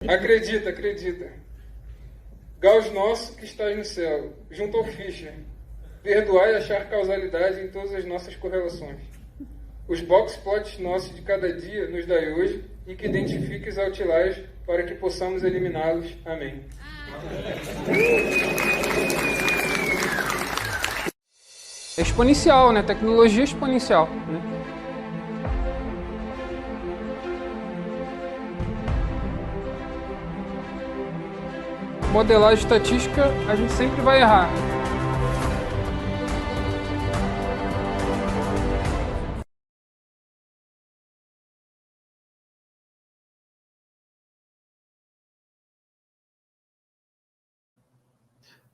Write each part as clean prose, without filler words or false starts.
Acredita, acredita. Gauss nosso que estás no céu, junto ao Fischer, perdoai e achar causalidade em todas as nossas correlações. Os box plots nossos de cada dia nos dai hoje e que identifiques outliers para que possamos eliminá-los. Amém. É exponencial, né? Tecnologia exponencial, né? Modelagem estatística, a gente sempre vai errar.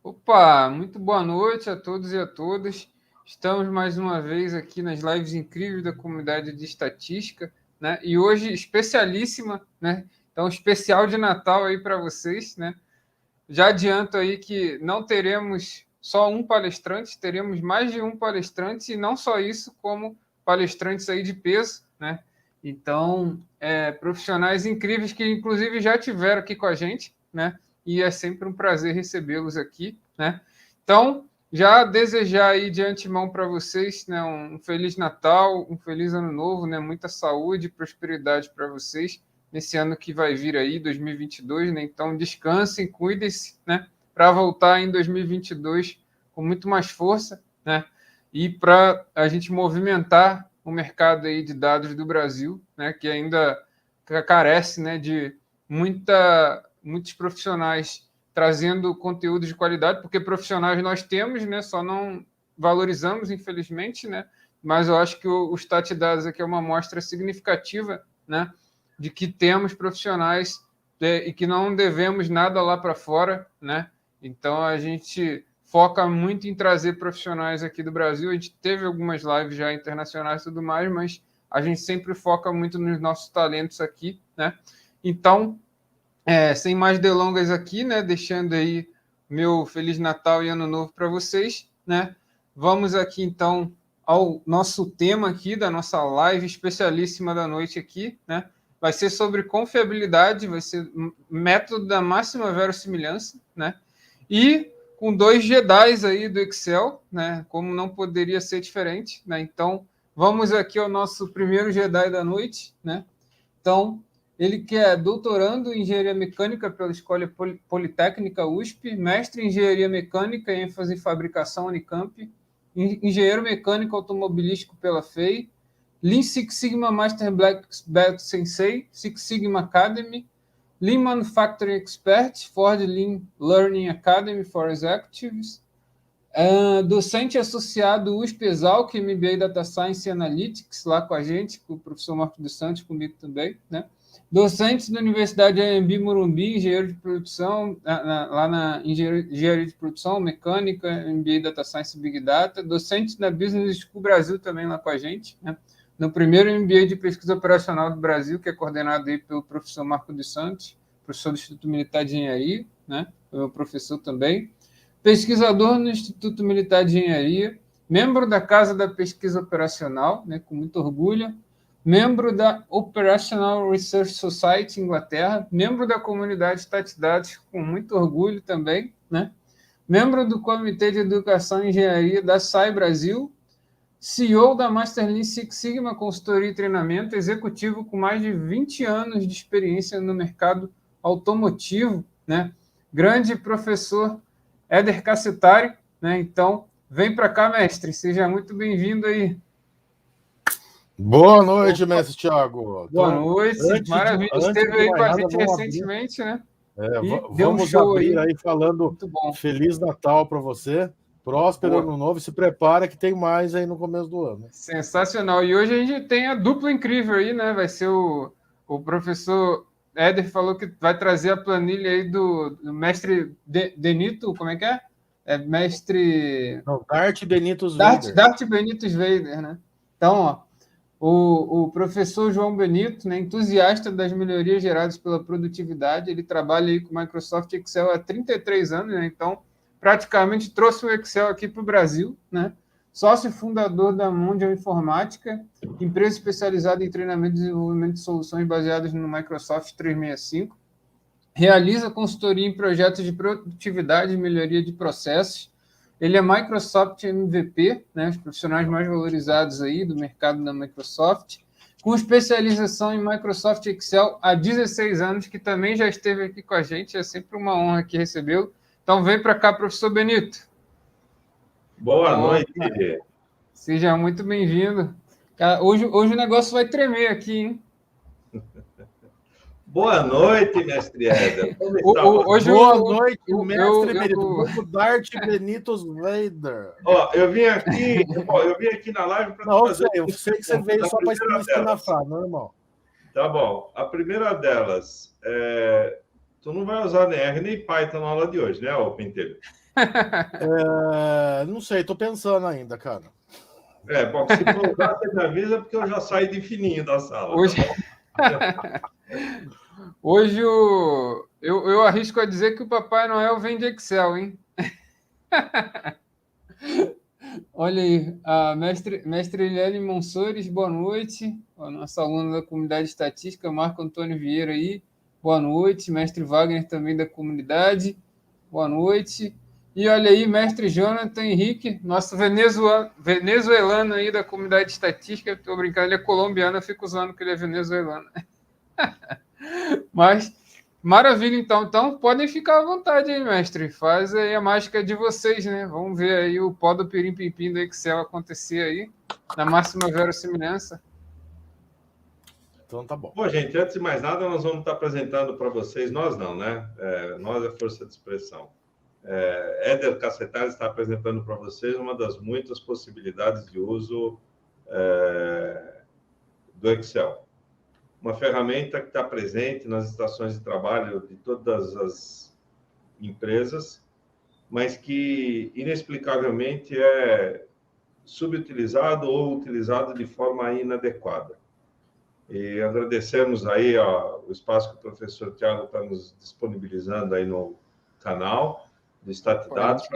Opa, muito boa noite a todos e a todas. Estamos mais uma vez aqui nas lives incríveis da comunidade de estatística, né? E hoje especialíssima, né? Então, especial de Natal aí para vocês, né? Já adianto aí que não teremos só um palestrante, teremos mais de um palestrante, e não só isso, como palestrantes aí de peso, né? Então, profissionais incríveis que, inclusive, já tiveram aqui com a gente, né? E é sempre um prazer recebê-los aqui, né? Então, já desejar aí de antemão para vocês, né, um Feliz Natal, um Feliz Ano Novo, né? Muita saúde e prosperidade para vocês nesse ano que vai vir aí, 2022, né? Então, descansem, cuidem-se, né? Para voltar em 2022 com muito mais força, né? E para a gente movimentar o mercado aí de dados do Brasil, né? Que ainda carece, né? De muitos profissionais trazendo conteúdo de qualidade, porque profissionais nós temos, né? Só não valorizamos, infelizmente, né? Mas eu acho que o Stat Dados aqui é uma amostra significativa, né? De que temos profissionais e que não devemos nada lá para fora, né? Então a gente foca muito em trazer profissionais aqui do Brasil. A gente teve algumas lives já internacionais e tudo mais, mas a gente sempre foca muito nos nossos talentos aqui, né? Então, sem mais delongas aqui, né? Deixando aí meu Feliz Natal e Ano Novo para vocês, né? Vamos aqui então ao nosso tema aqui da nossa live especialíssima da noite aqui, né? Vai ser sobre confiabilidade, vai ser método da máxima verossimilhança, né? E com dois Jedis aí do Excel, né? Como não poderia ser diferente, né? Então, vamos aqui ao nosso primeiro Jedi da noite, né? Então, ele que é doutorando em Engenharia Mecânica pela Escola Politécnica USP, mestre em Engenharia Mecânica, ênfase em fabricação Unicamp, engenheiro mecânico automobilístico pela FEI, Lean Six Sigma Master Black Belt Sensei, Six Sigma Academy, Lean Manufacturing Expert, Ford Lean Learning Academy for Executives, docente associado USP Exalc, MBA Data Science e Analytics, lá com a gente, com o professor Marcos dos Santos, comigo também, né? Docente da Universidade AMB Morumbi, engenheiro de produção, lá na engenharia de produção, mecânica, MBA Data Science e Big Data. Docente da Business School Brasil também lá com a gente, né? No primeiro MBA de pesquisa operacional do Brasil, que é coordenado aí pelo professor Marcos dos Santos, professor do Instituto Militar de Engenharia, né? Meu professor também. Pesquisador no Instituto Militar de Engenharia, membro da Casa da Pesquisa Operacional, né, com muito orgulho, membro da Operational Research Society, Inglaterra, membro da comunidade StatDados, com muito orgulho também, né, membro do Comitê de Educação e Engenharia da SAI Brasil, CEO da Master Lean Six Sigma Consultoria e Treinamento, executivo com mais de 20 anos de experiência no mercado automotivo, né, grande professor Éder Cassitari, né? Então, vem para cá, mestre. Seja muito bem-vindo aí. Boa noite, mestre Thiago. Boa noite. Maravilha. Esteve aí com a gente recentemente, né? Vamos abrir aí falando Feliz Natal para você. Próspero Ano Novo. Se prepara que tem mais aí no começo do ano. Sensacional. E hoje a gente tem a dupla incrível aí, né? Vai ser o professor Éder falou que vai trazer a planilha aí do mestre Denito, como é que é? Mestre... Não, Dart Benitos Vader. Dart Benitos Vader, né? Então, ó, o professor João Benito, né, entusiasta das melhorias geradas pela produtividade, ele trabalha aí com o Microsoft Excel há 33 anos, né, então praticamente trouxe o Excel aqui para o Brasil, né, sócio fundador da Mondial Informática, empresa especializada em treinamento e desenvolvimento de soluções baseadas no Microsoft 365, realiza consultoria em projetos de produtividade e melhoria de processos. Ele é Microsoft MVP, né, os profissionais mais valorizados aí do mercado da Microsoft, com especialização em Microsoft Excel há 16 anos, que também já esteve aqui com a gente, é sempre uma honra aqui recebê-lo. Então vem para cá, professor Benito. Boa noite. Seja muito bem-vindo. Hoje o negócio vai tremer aqui, hein? Boa noite, mestre Éder. Boa noite, mestre Benito. Darth Benito Vader. Eu vim aqui na live para fazer... Eu sei que você veio só para espinafrar, normal. Tá bom. A primeira delas, tu não vai usar nem R nem Python na aula de hoje, né, ô Pentelho? Não sei, tô pensando ainda, cara. Bom, se for usar, você me avisa, porque eu já saio de fininho da sala. Hoje eu arrisco a dizer que o Papai Noel vem de Excel, hein? Olha aí, a mestre Eliane Monsores, boa noite. A nossa aluna da comunidade estatística, Marco Antônio Vieira aí, boa noite. Mestre Wagner também da comunidade, boa noite. E olha aí, mestre Jonathan Henrique, nosso venezuelano aí da comunidade estatística. Estou brincando, ele é colombiano, eu fico usando que ele é venezuelano. Mas, maravilha, então. Então, podem ficar à vontade aí, mestre. Faz aí a mágica de vocês, né? Vamos ver aí o pó do pirim-pim-pim do Excel acontecer aí, na máxima verossimilhança. Então, tá bom. Bom, gente, antes de mais nada, nós vamos estar apresentando para vocês, nós não, né? Nós é força de expressão. Éder Cassetari está apresentando para vocês uma das muitas possibilidades de uso do Excel. Uma ferramenta que está presente nas estações de trabalho de todas as empresas, mas que, inexplicavelmente, é subutilizado ou utilizado de forma inadequada. E agradecemos aí o espaço que o professor Thiago está nos disponibilizando aí no canal do Statidados,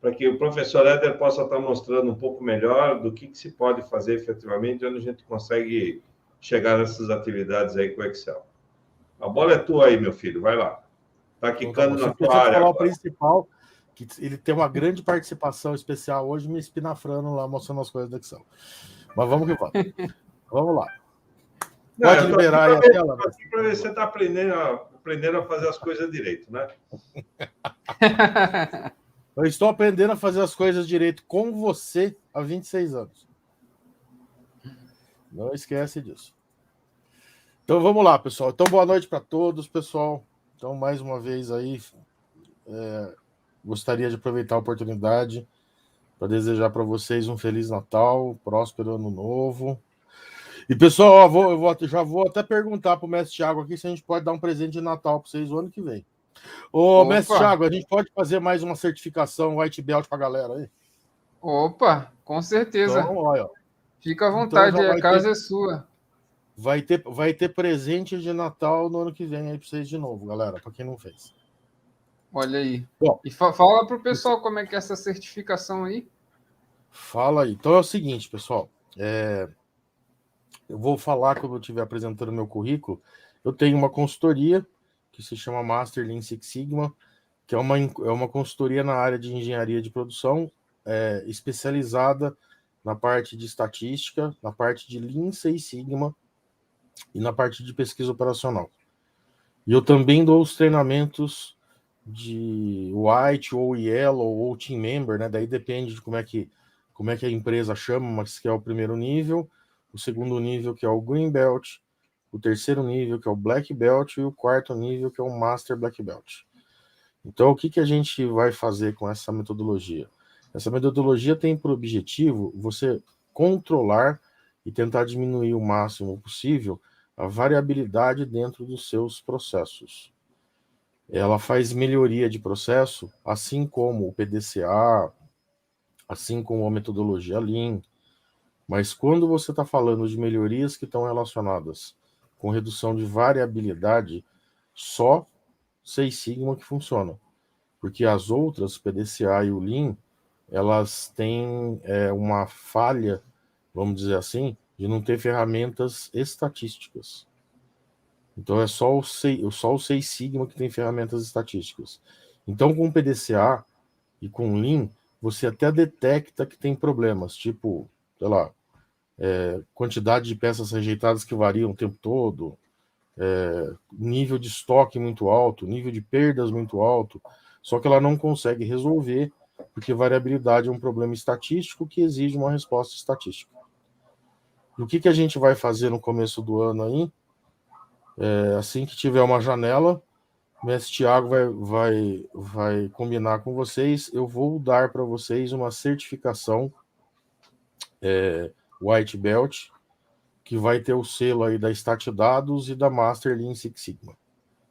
para que o professor Éder possa estar mostrando um pouco melhor do que se pode fazer efetivamente, onde a gente consegue chegar nessas atividades aí com o Excel. A bola é tua aí, meu filho, vai lá. Está quicando na tua área. Falar o principal, que ele tem uma grande participação especial hoje, me espinafrando lá, mostrando as coisas do Excel. Mas vamos que vamos. Vamos lá. Pode liberar aí a tela. Para ver se você está aprendendo a fazer as coisas direito, né? Eu estou aprendendo a fazer as coisas direito com você há 26 anos. Não esquece disso. Então vamos lá, pessoal. Então boa noite para todos, pessoal. Então mais uma vez aí, gostaria de aproveitar a oportunidade para desejar para vocês um Feliz Natal, próspero Ano Novo. E pessoal, já vou até perguntar para o mestre Thiago aqui se a gente pode dar um presente de Natal para vocês o ano que vem. Mestre Thiago, a gente pode fazer mais uma certificação White Belt para a galera aí? Opa, com certeza. Então, olha, fica à vontade, então, a casa é sua. Vai ter presente de Natal no ano que vem aí para vocês de novo, galera, para quem não fez. Olha aí. Bom, e fala para o pessoal como é que é essa certificação aí. Fala aí. Então é o seguinte, pessoal. Eu vou falar quando eu estiver apresentando meu currículo. Eu tenho uma consultoria que se chama Master Lean Six Sigma, que é uma consultoria na área de engenharia de produção, especializada na parte de estatística, na parte de Lean Six Sigma e na parte de pesquisa operacional. E eu também dou os treinamentos de White ou Yellow ou Team Member, né? Daí depende de como é que a empresa chama, mas que é o primeiro nível, o segundo nível que é o Green Belt, o terceiro nível que é o Black Belt e o quarto nível que é o Master Black Belt. Então, o que a gente vai fazer com essa metodologia? Essa metodologia tem por objetivo você controlar e tentar diminuir o máximo possível a variabilidade dentro dos seus processos. Ela faz melhoria de processo, assim como o PDCA, assim como a metodologia Lean. Mas quando você está falando de melhorias que estão relacionadas com redução de variabilidade, só Six Sigma que funciona. Porque as outras, PDCA e o Lean, elas têm uma falha, vamos dizer assim, de não ter ferramentas estatísticas. Então é só o Seis Sigma que tem ferramentas estatísticas. Então com o PDCA e com o Lean, você até detecta que tem problemas, tipo, sei lá, quantidade de peças rejeitadas que variam o tempo todo, nível de estoque muito alto, nível de perdas muito alto, só que ela não consegue resolver, porque variabilidade é um problema estatístico que exige uma resposta estatística. E o que a gente vai fazer no começo do ano aí? Assim que tiver uma janela, o mestre Thiago vai combinar com vocês, eu vou dar para vocês uma certificação White Belt, que vai ter o selo aí da StatDados e da Master Lean Six Sigma,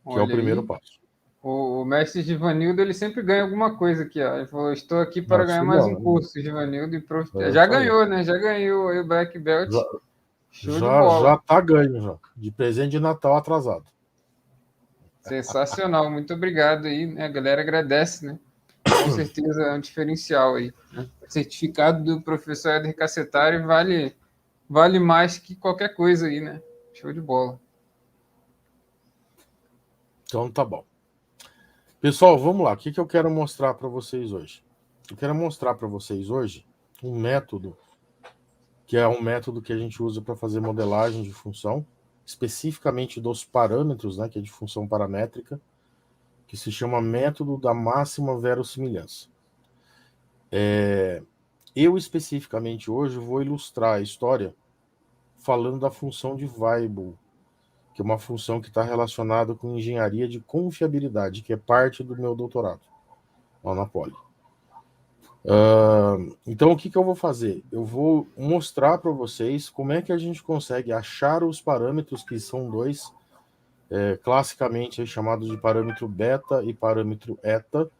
que é o Olha primeiro aí. passo. O mestre Givanildo, ele sempre ganha alguma coisa aqui, ó. Ele falou, estou aqui para ganhar Isso mais um não, curso, Givanildo. é Já isso aí. ganhou, né? Já ganhou aí o Black Belt. Já, Show de já bola. tá ganho, já. De presente de Natal atrasado. Sensacional. Muito obrigado aí, né? A galera agradece, né? Com certeza é um diferencial aí, né? Certificado do professor Éder Cacetari vale mais que qualquer coisa aí, né? Show de bola. Então tá bom. Pessoal, vamos lá. O que eu quero mostrar para vocês hoje? Eu quero mostrar para vocês hoje um método, que é um método que a gente usa para fazer modelagem de função, especificamente dos parâmetros, né, que é de função paramétrica, que se chama método da máxima verossimilhança. Eu especificamente hoje vou ilustrar a história falando da função de Weibull, que é uma função que está relacionada com engenharia de confiabilidade, que é parte do meu doutorado lá na Poli. Então, o que eu vou fazer? Eu vou mostrar para vocês como é que a gente consegue achar os parâmetros, que são dois, classicamente chamados de parâmetro beta e parâmetro eta,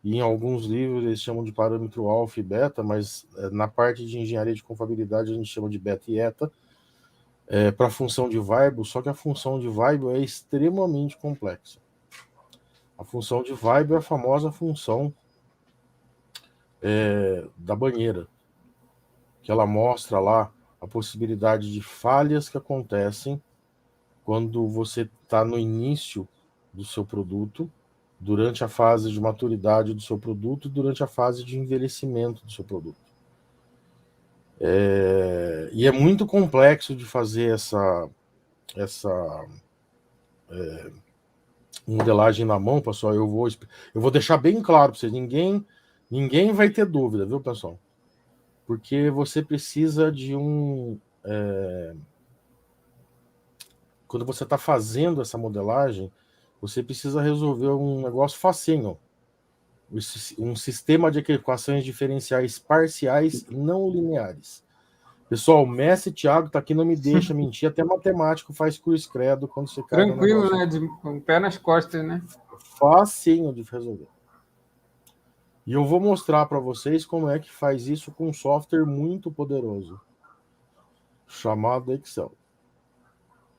e em alguns livros eles chamam de parâmetro alfa e beta, mas na parte de engenharia de confiabilidade a gente chama de beta e eta, para a função de Weibull, só que a função de Weibull é extremamente complexa. A função de Weibull é a famosa função da banheira, que ela mostra lá a possibilidade de falhas que acontecem quando você está no início do seu produto, durante a fase de maturidade do seu produto e durante a fase de envelhecimento do seu produto. E é muito complexo de fazer essa modelagem na mão, pessoal. Eu vou deixar bem claro para vocês, ninguém vai ter dúvida, viu, pessoal? Porque você precisa de quando você está fazendo essa modelagem, você precisa resolver um negócio facinho. Um sistema de equações diferenciais parciais não lineares. Pessoal, o mestre Thiago está aqui, não me deixa mentir. Até matemático faz cruz credo quando você cai no Tranquilo, negócio. né? Com o pé nas costas, né? Facinho de resolver. E eu vou mostrar para vocês como é que faz isso com um software muito poderoso, chamado Excel.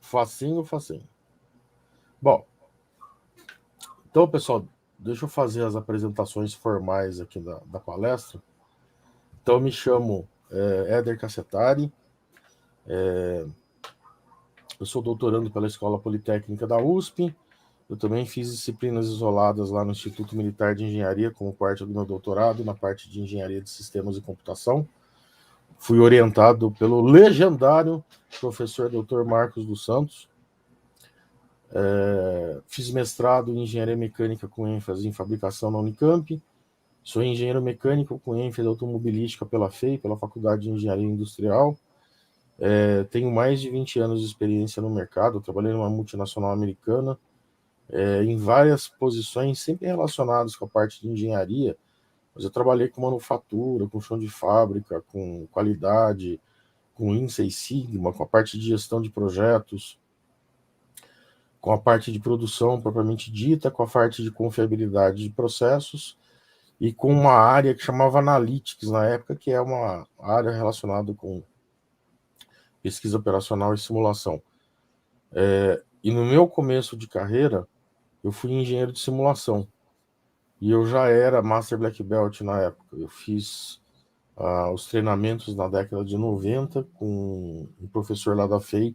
Facinho. Bom, então, pessoal, deixa eu fazer as apresentações formais aqui da palestra. Então, eu me chamo Éder Cacetari, eu sou doutorando pela Escola Politécnica da USP, eu também fiz disciplinas isoladas lá no Instituto Militar de Engenharia, como parte do meu doutorado, na parte de Engenharia de Sistemas e Computação. Fui orientado pelo legendário professor Dr. Marcos dos Santos. Fiz mestrado em Engenharia Mecânica com ênfase em Fabricação na Unicamp. Sou engenheiro mecânico com ênfase automobilística pela FEI, pela Faculdade de Engenharia Industrial. Tenho mais de 20 anos de experiência no mercado, trabalhei numa multinacional americana, em várias posições, sempre relacionadas com a parte de engenharia, mas eu trabalhei com manufatura, com chão de fábrica, com qualidade, com Lean Six Sigma, com a parte de gestão de projetos, com a parte de produção propriamente dita, com a parte de confiabilidade de processos e com uma área que chamava Analytics na época, que é uma área relacionada com pesquisa operacional e simulação. E no meu começo de carreira, eu fui engenheiro de simulação. E eu já era Master Black Belt na época. Eu fiz os treinamentos na década de 90 com um professor lá da FEI,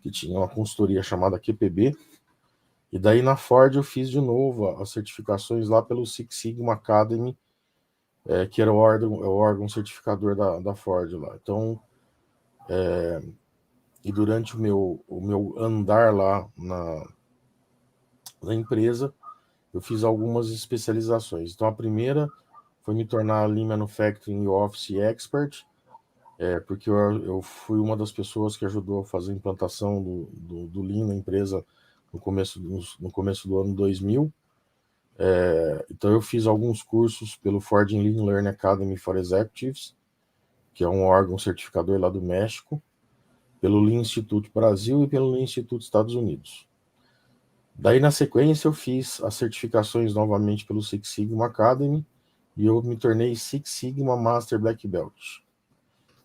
que tinha uma consultoria chamada QPB, e daí na Ford eu fiz de novo as certificações lá pelo Six Sigma Academy, que era o órgão certificador da Ford lá. Então, e durante o meu andar lá na empresa, eu fiz algumas especializações. Então, a primeira foi me tornar Lean Manufacturing e Office Expert, porque eu fui uma das pessoas que ajudou a fazer a implantação do Lean na empresa no começo do ano 2000. Então, eu fiz alguns cursos pelo Ford Lean Learning Academy for Executives, que é um órgão certificador lá do México, pelo Lean Institute Brasil e pelo Lean Institute Estados Unidos. Daí, na sequência, eu fiz as certificações novamente pelo Six Sigma Academy e eu me tornei Six Sigma Master Black Belt.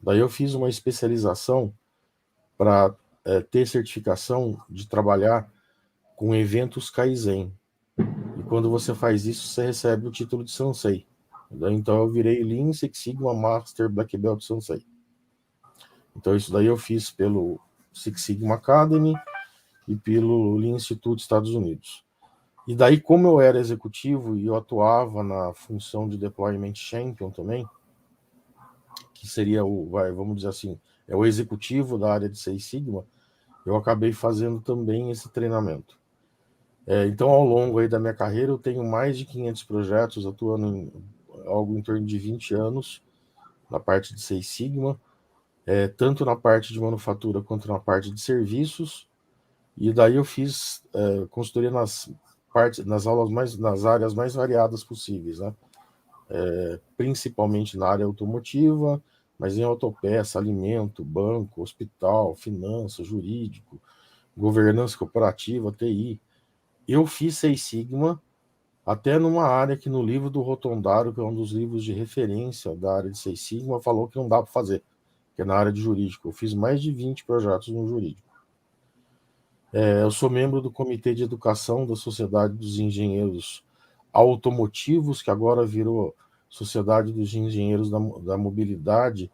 Daí eu fiz uma especialização para ter certificação de trabalhar com eventos Kaizen. E quando você faz isso, você recebe o título de Sensei. Então eu virei Lean Six Sigma Master Black Belt Sensei. Então isso daí eu fiz pelo Six Sigma Academy e pelo Lean Institute Estados Unidos. E daí, como eu era executivo e eu atuava na função de Deployment Champion também, que seria vamos dizer assim, é o executivo da área de Six Sigma, eu acabei fazendo também esse treinamento. Então, ao longo aí da minha carreira, eu tenho mais de 500 projetos, atuando em algo em torno de 20 anos na parte de Six Sigma, tanto na parte de manufatura quanto na parte de serviços. E daí eu fiz consultoria nas áreas mais variadas possíveis, né? Principalmente na área automotiva, mas em autopeça, alimento, banco, hospital, finanças, jurídico, governança corporativa, TI. Eu fiz Six Sigma até numa área que no livro do Rotondaro, que é um dos livros de referência da área de Six Sigma, falou que não dá para fazer, que é na área de jurídico. Eu fiz mais de 20 projetos no jurídico. Eu sou membro do Comitê de Educação da Sociedade dos Engenheiros Automotivos, que agora virou Sociedade dos Engenheiros da Mobilidade,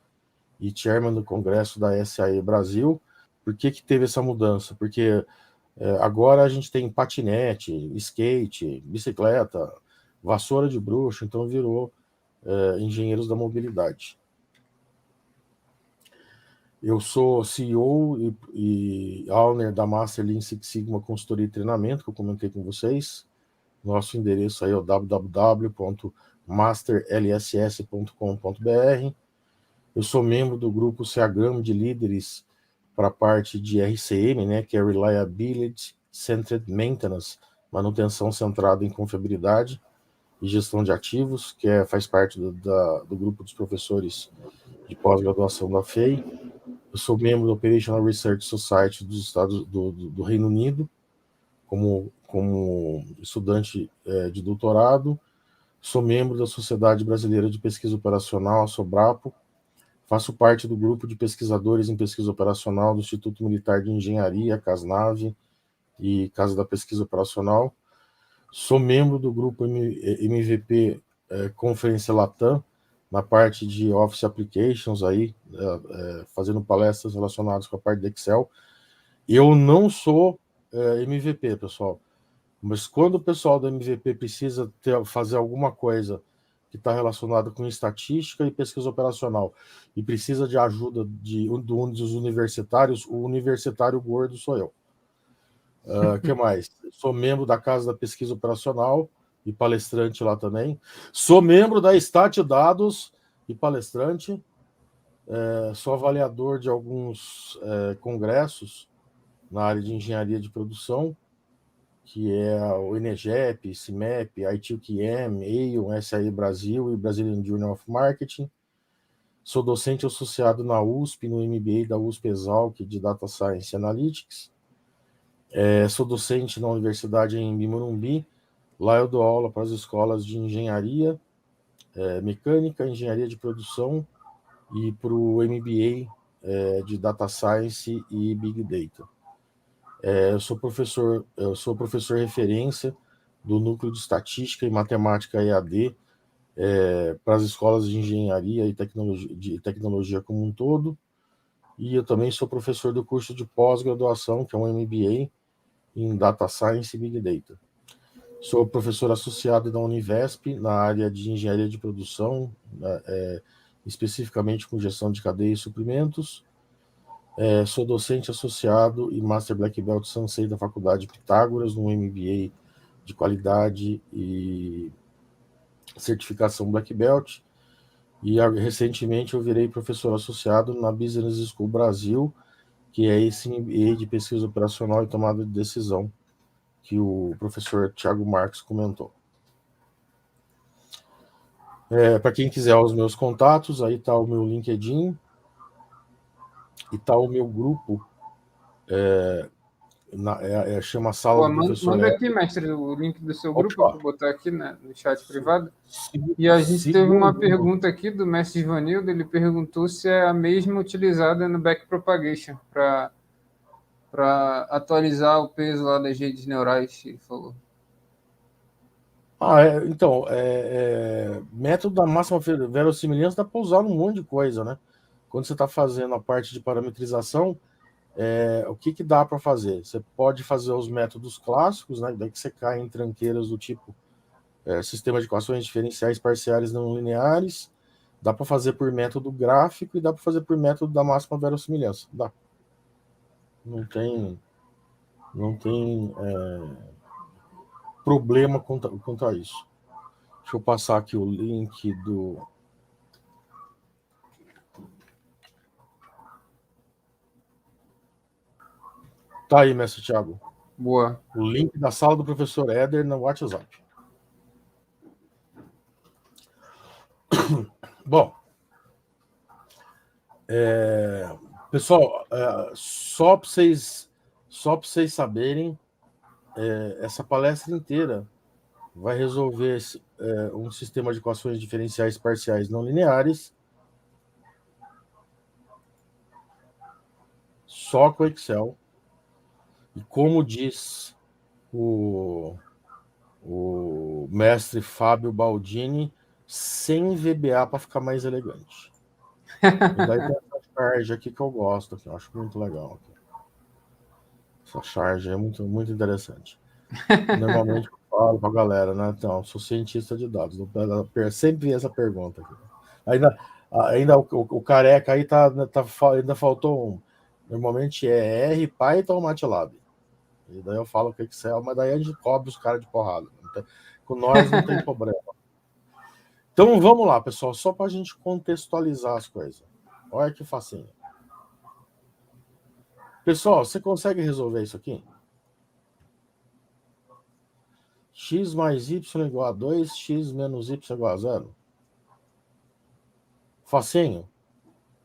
e chairman do Congresso da SAE Brasil. Por que teve essa mudança? Porque agora a gente tem patinete, skate, bicicleta, vassoura de bruxo, então virou Engenheiros da Mobilidade. Eu sou CEO e owner da Master Lean Six Sigma Consultoria e Treinamento, que eu comentei com vocês. Nosso endereço aí é o www.masterlss.com.br. Eu sou membro do grupo CHGAM de líderes para a parte de RCM, né, que é Reliability Centered Maintenance, manutenção centrada em confiabilidade e gestão de ativos, que faz parte do grupo dos professores de pós-graduação da FEI. Eu sou membro da Operational Research Society dos Estados do Reino Unido, como estudante de doutorado. Sou membro da Sociedade Brasileira de Pesquisa Operacional, a SOBRAPO. Faço parte do grupo de pesquisadores em pesquisa operacional do Instituto Militar de Engenharia, CASNAV e Casa da Pesquisa Operacional. Sou membro do grupo MVP Conferência Latam, na parte de Office Applications, aí, fazendo palestras relacionadas com a parte de Excel. Eu não sou MVP, pessoal, mas quando o pessoal do MVP precisa fazer alguma coisa que está relacionada com estatística e pesquisa operacional e precisa de ajuda de um dos universitários, o universitário gordo sou eu. Que mais? Sou membro da Casa da Pesquisa Operacional e palestrante lá também. Sou membro da Statdados e palestrante. Sou avaliador de alguns congressos na área de engenharia de produção, que é o ENEGEP, CIMEP, ITQM, AION, SAE Brasil e Brazilian Journal of Marketing. Sou docente associado na USP, no MBA da USP Exalc de Data Science Analytics. Sou docente na Universidade em Morumbi. Lá eu dou aula para as escolas de engenharia, mecânica, engenharia de produção e para o MBA de Data Science e Big Data. Eu sou professor referência do Núcleo de Estatística e Matemática EAD para as escolas de engenharia e tecnologia como um todo. e eu também sou professor do curso de pós-graduação, que é um MBA em Data Science e Big Data. Sou professor associado da Univesp na área de engenharia de produção, especificamente com gestão de cadeia e suprimentos. Sou docente associado e Master Black Belt Sensei da Faculdade Pitágoras, no MBA de qualidade e certificação Black Belt. E recentemente eu virei professor associado na Business School Brasil, que é esse MBA de pesquisa operacional e tomada de decisão que o professor Thiago Marques comentou. Para quem quiser os meus contatos, aí está o meu LinkedIn e está o meu grupo, chama Sala do Professor Manda Éder. aqui, mestre, o link do seu grupo para botar aqui, né, no chat privado. Sim, E a gente teve uma pergunta aqui do mestre Ivanildo, ele perguntou se é a mesma utilizada no Backpropagation para atualizar o peso lá das redes neurais, ele falou. Então, método da máxima verossimilhança dá para usar num monte de coisa, né? Quando você está fazendo a parte de parametrização, o que dá para fazer? Você pode fazer os métodos clássicos, né? Daí que você cai em tranqueiras do tipo sistema de equações diferenciais parciais não lineares, dá para fazer por método gráfico e dá para fazer por método da máxima verossimilhança. Dá. Não tem problema quanto a isso. Deixa eu passar aqui o link do... Tá aí, mestre Thiago. Boa. O link da sala do professor Éder no WhatsApp. Bom, pessoal, só para vocês saberem, essa palestra inteira vai resolver um sistema de equações diferenciais parciais não lineares só com Excel. E como diz o mestre Fábio Baldini, sem VBA para ficar mais elegante. E daí tem essa charge aqui que eu gosto, que eu acho muito legal. Essa charge é muito, muito interessante. Normalmente eu falo para a galera, né? Então, sou cientista de dados. Sempre vi essa pergunta aqui. Ainda o careca aí ainda faltou um. Normalmente é R, Python ou MATLAB. E daí eu falo que Excel, mas daí a gente cobre os caras de porrada. Com nós não tem problema. Então vamos lá, pessoal, só para a gente contextualizar as coisas. Olha que facinho. Pessoal, você consegue resolver isso aqui? X mais Y igual a 2, X menos Y igual a 0. Facinho.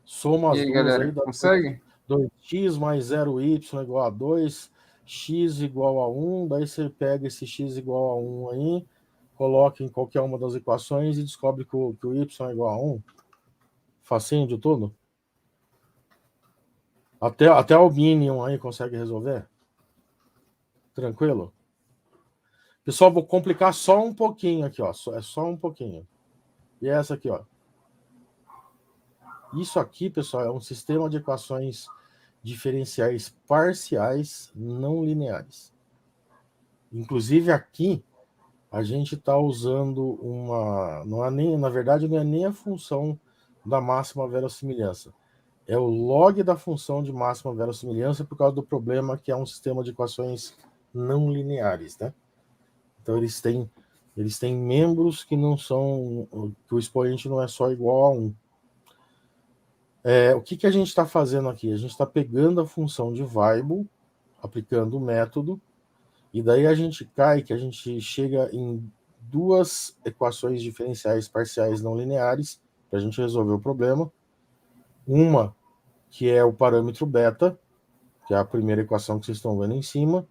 Soma as e aí, duas galera, aí. consegue? 2x mais 0y igual a 2, x igual a 1, daí você pega esse x igual a 1 aí, coloca em qualquer uma das equações e descobre que o y é igual a 1. Facinho de tudo? Até o Minion aí consegue resolver? Tranquilo? Pessoal, vou complicar só um pouquinho aqui, ó. É só um pouquinho. E essa aqui, ó. Isso aqui, pessoal, é um sistema de equações diferenciais parciais não lineares. Inclusive aqui a gente está usando na verdade não é nem a função da máxima verossimilhança, é o log da função de máxima verossimilhança por causa do problema que é um sistema de equações não lineares, né? Então eles têm membros que não são, que o expoente não é só igual a 1. O que a gente está fazendo aqui? A gente está pegando a função de Weibull, aplicando o método, e daí a gente chega em duas equações diferenciais parciais não lineares para a gente resolver o problema. Uma, que é o parâmetro beta, que é a primeira equação que vocês estão vendo em cima,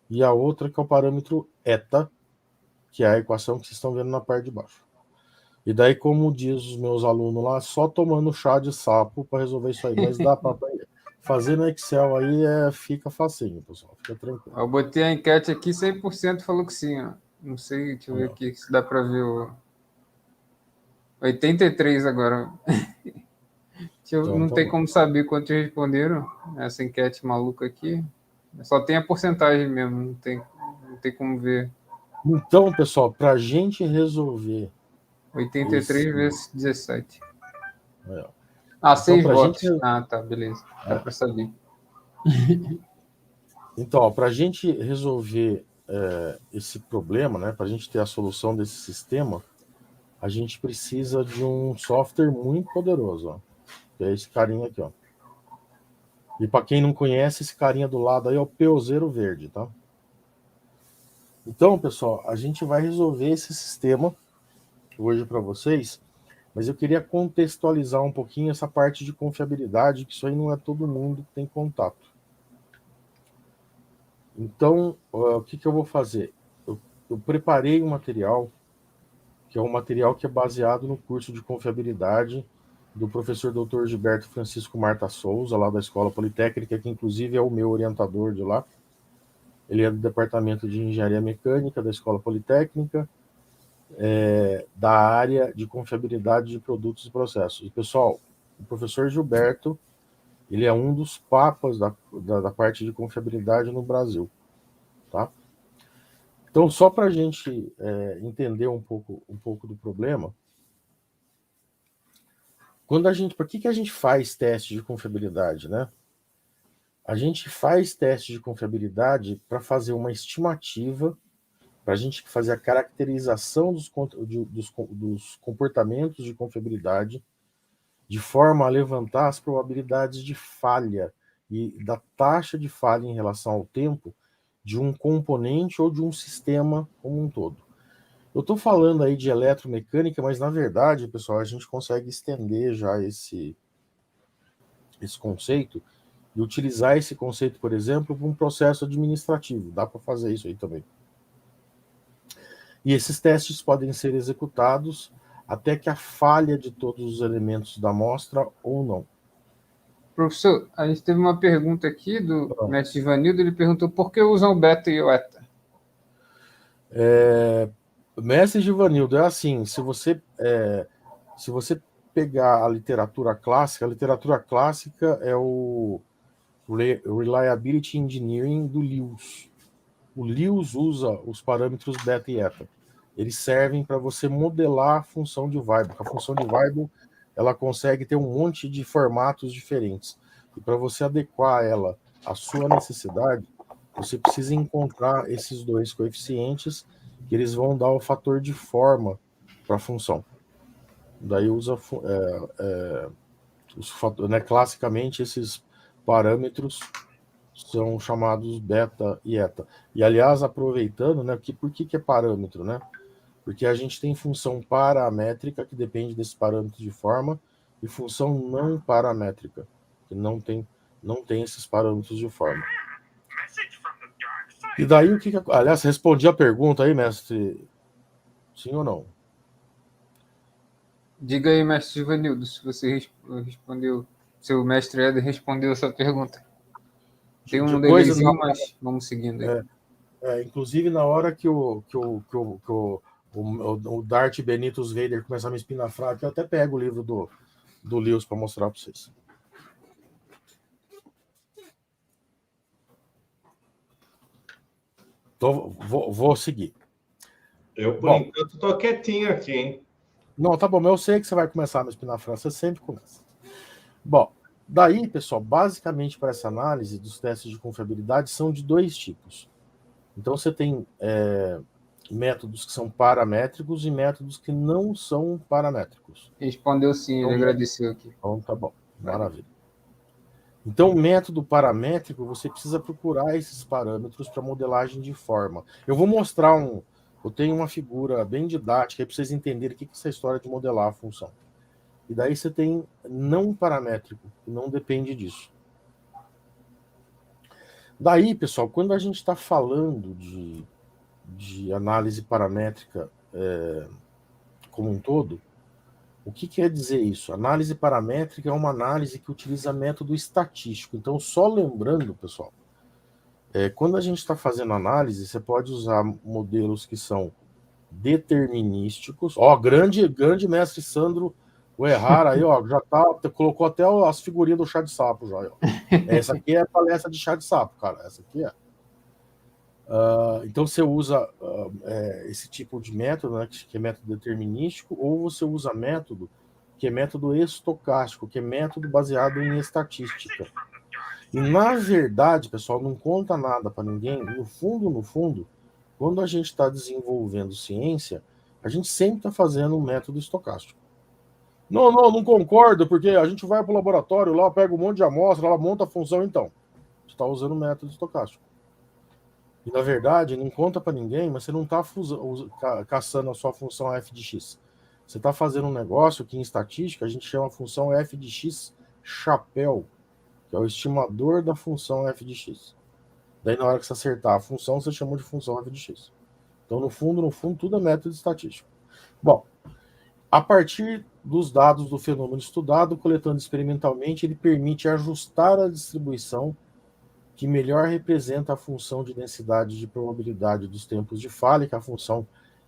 e a outra que é o parâmetro eta, que é a equação que vocês estão vendo na parte de baixo. E daí, como diz os meus alunos lá, só tomando chá de sapo para resolver isso aí. Mas dá para fazer no Excel aí, fica facinho, pessoal. Fica tranquilo. Eu botei a enquete aqui, 100% falou que sim. Ó. Não sei, deixa eu ver aqui se dá para ver o 83 agora. Então, Não tá tem bom. como saber quantos responderam essa enquete maluca aqui. Só tem a porcentagem mesmo, não tem como ver. Então, pessoal, para a gente resolver 83 vezes 17. É. Ah, Então, 6 para votos. gente, Ah, tá, beleza. Dá para saber. então, para a gente resolver esse problema, né, para a gente ter a solução desse sistema, a gente precisa de um software muito poderoso, ó, que é esse carinha aqui, ó. E para quem não conhece, esse carinha do lado aí é o P0 verde, tá? Então, pessoal, a gente vai resolver esse sistema hoje para vocês, mas eu queria contextualizar um pouquinho essa parte de confiabilidade, que isso aí não é todo mundo que tem contato. Então, o que eu vou fazer? Eu preparei um material, que é um material que é baseado no curso de confiabilidade do professor Dr. Gilberto Francisco Marta Souza, lá da Escola Politécnica, que inclusive é o meu orientador de lá. Ele é do Departamento de Engenharia Mecânica da Escola Politécnica, da área de confiabilidade de produtos e processos. E, pessoal, o professor Gilberto, ele é um dos papas da parte de confiabilidade no Brasil, tá? Então, só para a gente entender um pouco do problema, por que a gente faz teste de confiabilidade, né? A gente faz teste de confiabilidade para fazer uma estimativa, para a gente fazer a caracterização dos comportamentos de confiabilidade, de forma a levantar as probabilidades de falha e da taxa de falha em relação ao tempo de um componente ou de um sistema como um todo. Eu estou falando aí de eletromecânica, mas na verdade, pessoal, a gente consegue estender já esse conceito e utilizar esse conceito, por exemplo, para um processo administrativo. Dá para fazer isso aí também. E esses testes podem ser executados até que a falha de todos os elementos da amostra ou não. Professor, a gente teve uma pergunta aqui do mestre Ivanildo, ele perguntou por que usam o beta e o eta? Mestre Givanildo, é assim, se você pegar a literatura clássica é o Reliability Engineering do Lewis. O Lewis usa os parâmetros beta e eta. Eles servem para você modelar a função de Weibull. A função de Weibull, ela consegue ter um monte de formatos diferentes. E para você adequar ela à sua necessidade, você precisa encontrar esses dois coeficientes que eles vão dar o fator de forma para a função. Daí usa classicamente esses parâmetros são chamados beta e eta. E aliás, aproveitando, né, por que é parâmetro, né? Porque a gente tem função paramétrica que depende desses parâmetros de forma e função não paramétrica que não tem esses parâmetros de forma. E daí o que aliás, respondi a pergunta aí, mestre? Sim ou não? Diga aí, mestre Ivanildo, se você respondeu, se o mestre Éder respondeu essa pergunta. Tem um delayzinho, mas vamos seguindo aí. Inclusive, na hora que o Darth Benitus Vader começar a me espinafrar aqui, eu até pego o livro do Lewis para mostrar para vocês. Então, vou seguir. Eu, por enquanto, estou quietinho aqui, hein? Não, tá bom, mas eu sei que você vai começar a me espinafrar, você sempre começa. Bom, daí, pessoal, basicamente para essa análise dos testes de confiabilidade são de dois tipos. Então, você tem métodos que são paramétricos e métodos que não são paramétricos. Respondeu sim, ele agradeceu aqui. Então, tá bom, maravilha. Então, método paramétrico, você precisa procurar esses parâmetros para modelagem de forma. Eu vou mostrar eu tenho uma figura bem didática para vocês entenderem o que é essa história de modelar a função. E daí você tem não paramétrico, que não depende disso. Daí, pessoal, quando a gente está falando de análise paramétrica como um todo, o que quer dizer isso? Análise paramétrica é uma análise que utiliza método estatístico. Então, só lembrando, pessoal, quando a gente está fazendo análise, você pode usar modelos que são determinísticos. Grande mestre Sandro O errar aí, ó, já tá, colocou até as figurinhas do chá de sapo já, ó. Essa aqui é a palestra de chá de sapo, cara. Essa aqui é. Então você usa esse tipo de método, né, que é método determinístico, ou você usa método que é método estocástico, que é método baseado em estatística. E na verdade, pessoal, não conta nada para ninguém. No fundo, quando a gente está desenvolvendo ciência, a gente sempre está fazendo um método estocástico. Não concordo, porque a gente vai para o laboratório lá, pega um monte de amostra, ela monta a função, então. Você está usando o método estocástico. E, na verdade, não conta para ninguém, mas você não está caçando a sua função f de x. Você está fazendo um negócio que, em estatística, a gente chama a função f de x chapéu, que é o estimador da função f de x. Daí, na hora que você acertar a função, você chama de função f de x. Então, no fundo, tudo é método estatístico. Bom, a partir dos dados do fenômeno estudado, coletando experimentalmente, ele permite ajustar a distribuição que melhor representa a função de densidade de probabilidade dos tempos de falha, que a função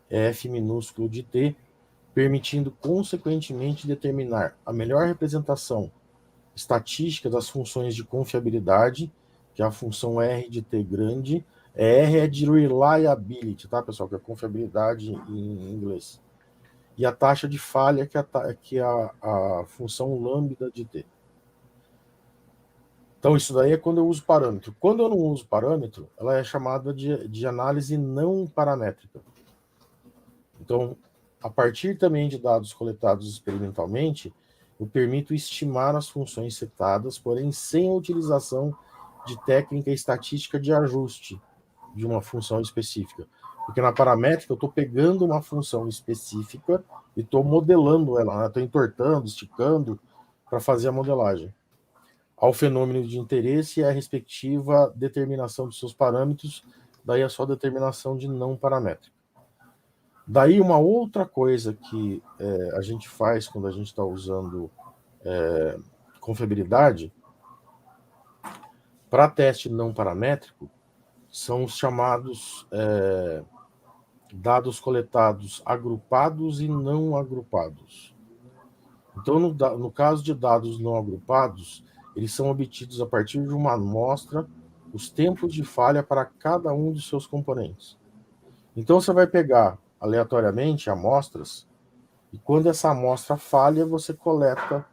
é f minúsculo de t, permitindo, consequentemente, determinar a melhor representação estatística das funções de confiabilidade, que é a função R de t grande. R é de reliability, tá, pessoal? Que é confiabilidade em inglês. E a taxa de falha, que é a função lambda de t. Então, isso daí é quando eu uso parâmetro. Quando eu não uso parâmetro, ela é chamada de análise não paramétrica. Então, a partir também de dados coletados experimentalmente, eu permito estimar as funções setadas, porém sem a utilização de técnica estatística de ajuste de uma função específica. Porque na paramétrica eu estou pegando uma função específica e estou modelando ela, estou entortando, esticando para fazer a modelagem. Ao fenômeno de interesse e a respectiva determinação de seus parâmetros, daí a sua determinação de não paramétrica. Daí uma outra coisa que a gente faz quando a gente está usando confiabilidade, para teste não paramétrico, são os chamados dados coletados agrupados e não agrupados. Então, no caso de dados não agrupados, eles são obtidos a partir de uma amostra, os tempos de falha para cada um de seus componentes. Então, você vai pegar aleatoriamente amostras, e quando essa amostra falha, você coleta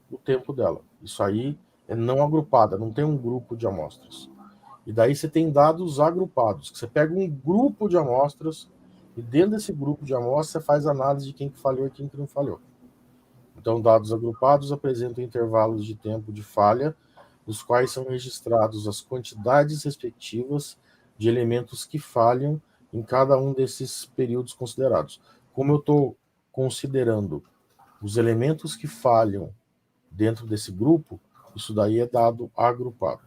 o tempo dela. Isso aí é não agrupada, não tem um grupo de amostras. E daí você tem dados agrupados, que você pega um grupo de amostras, e dentro desse grupo de amostras você faz análise de quem que falhou e quem que não falhou. Então, dados agrupados apresentam intervalos de tempo de falha, nos quais são registrados as quantidades respectivas de elementos que falham em cada um desses períodos considerados. Como eu estou considerando os elementos que falham dentro desse grupo, isso daí é dado agrupado.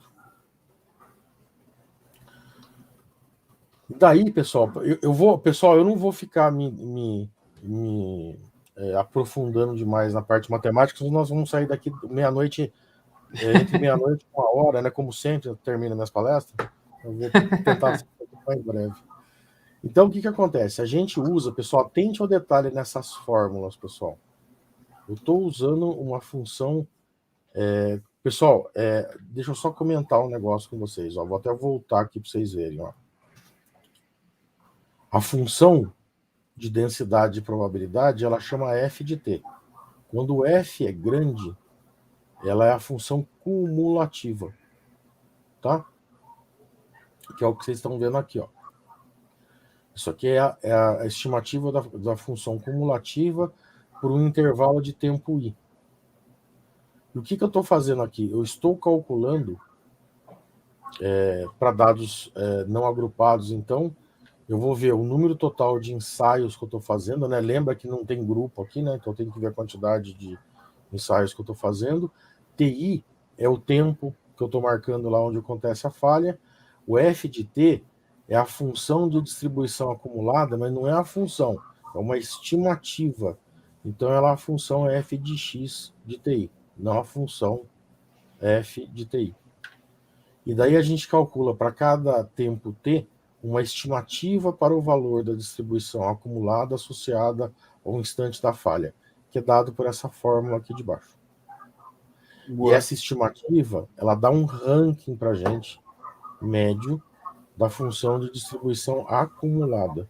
Daí, pessoal, eu não vou ficar me aprofundando demais na parte matemática, senão nós vamos sair daqui meia-noite, entre meia-noite e 1 hora, né? Como sempre, eu termino minhas palestras. Eu vou tentar ser mais breve. Então, o que acontece? A gente usa, pessoal, atente ao detalhe nessas fórmulas, pessoal. Eu estou usando uma função. Pessoal, deixa eu só comentar um negócio com vocês. Ó. Vou até voltar aqui para vocês verem. Ó. A função de densidade de probabilidade, ela chama f de t. Quando o f é grande, ela é a função cumulativa, tá? Que é o que vocês estão vendo aqui, ó. Isso aqui é a estimativa da função cumulativa por um intervalo de tempo i. E o que eu estou fazendo aqui? Eu estou calculando para dados não agrupados, então, eu vou ver o número total de ensaios que eu estou fazendo, né? Lembra que não tem grupo aqui, né? Então eu tenho que ver a quantidade de ensaios que eu estou fazendo. TI é o tempo que eu estou marcando lá onde acontece a falha. O F de T é a função de distribuição acumulada, mas não é a função, é uma estimativa. Então ela é a função F de X de TI, não a função F de TI. E daí a gente calcula para cada tempo T uma estimativa para o valor da distribuição acumulada associada ao instante da falha. que é dado por essa fórmula aqui de baixo. Boa. E essa estimativa, ela dá um ranking para a gente, médio, da função de distribuição acumulada.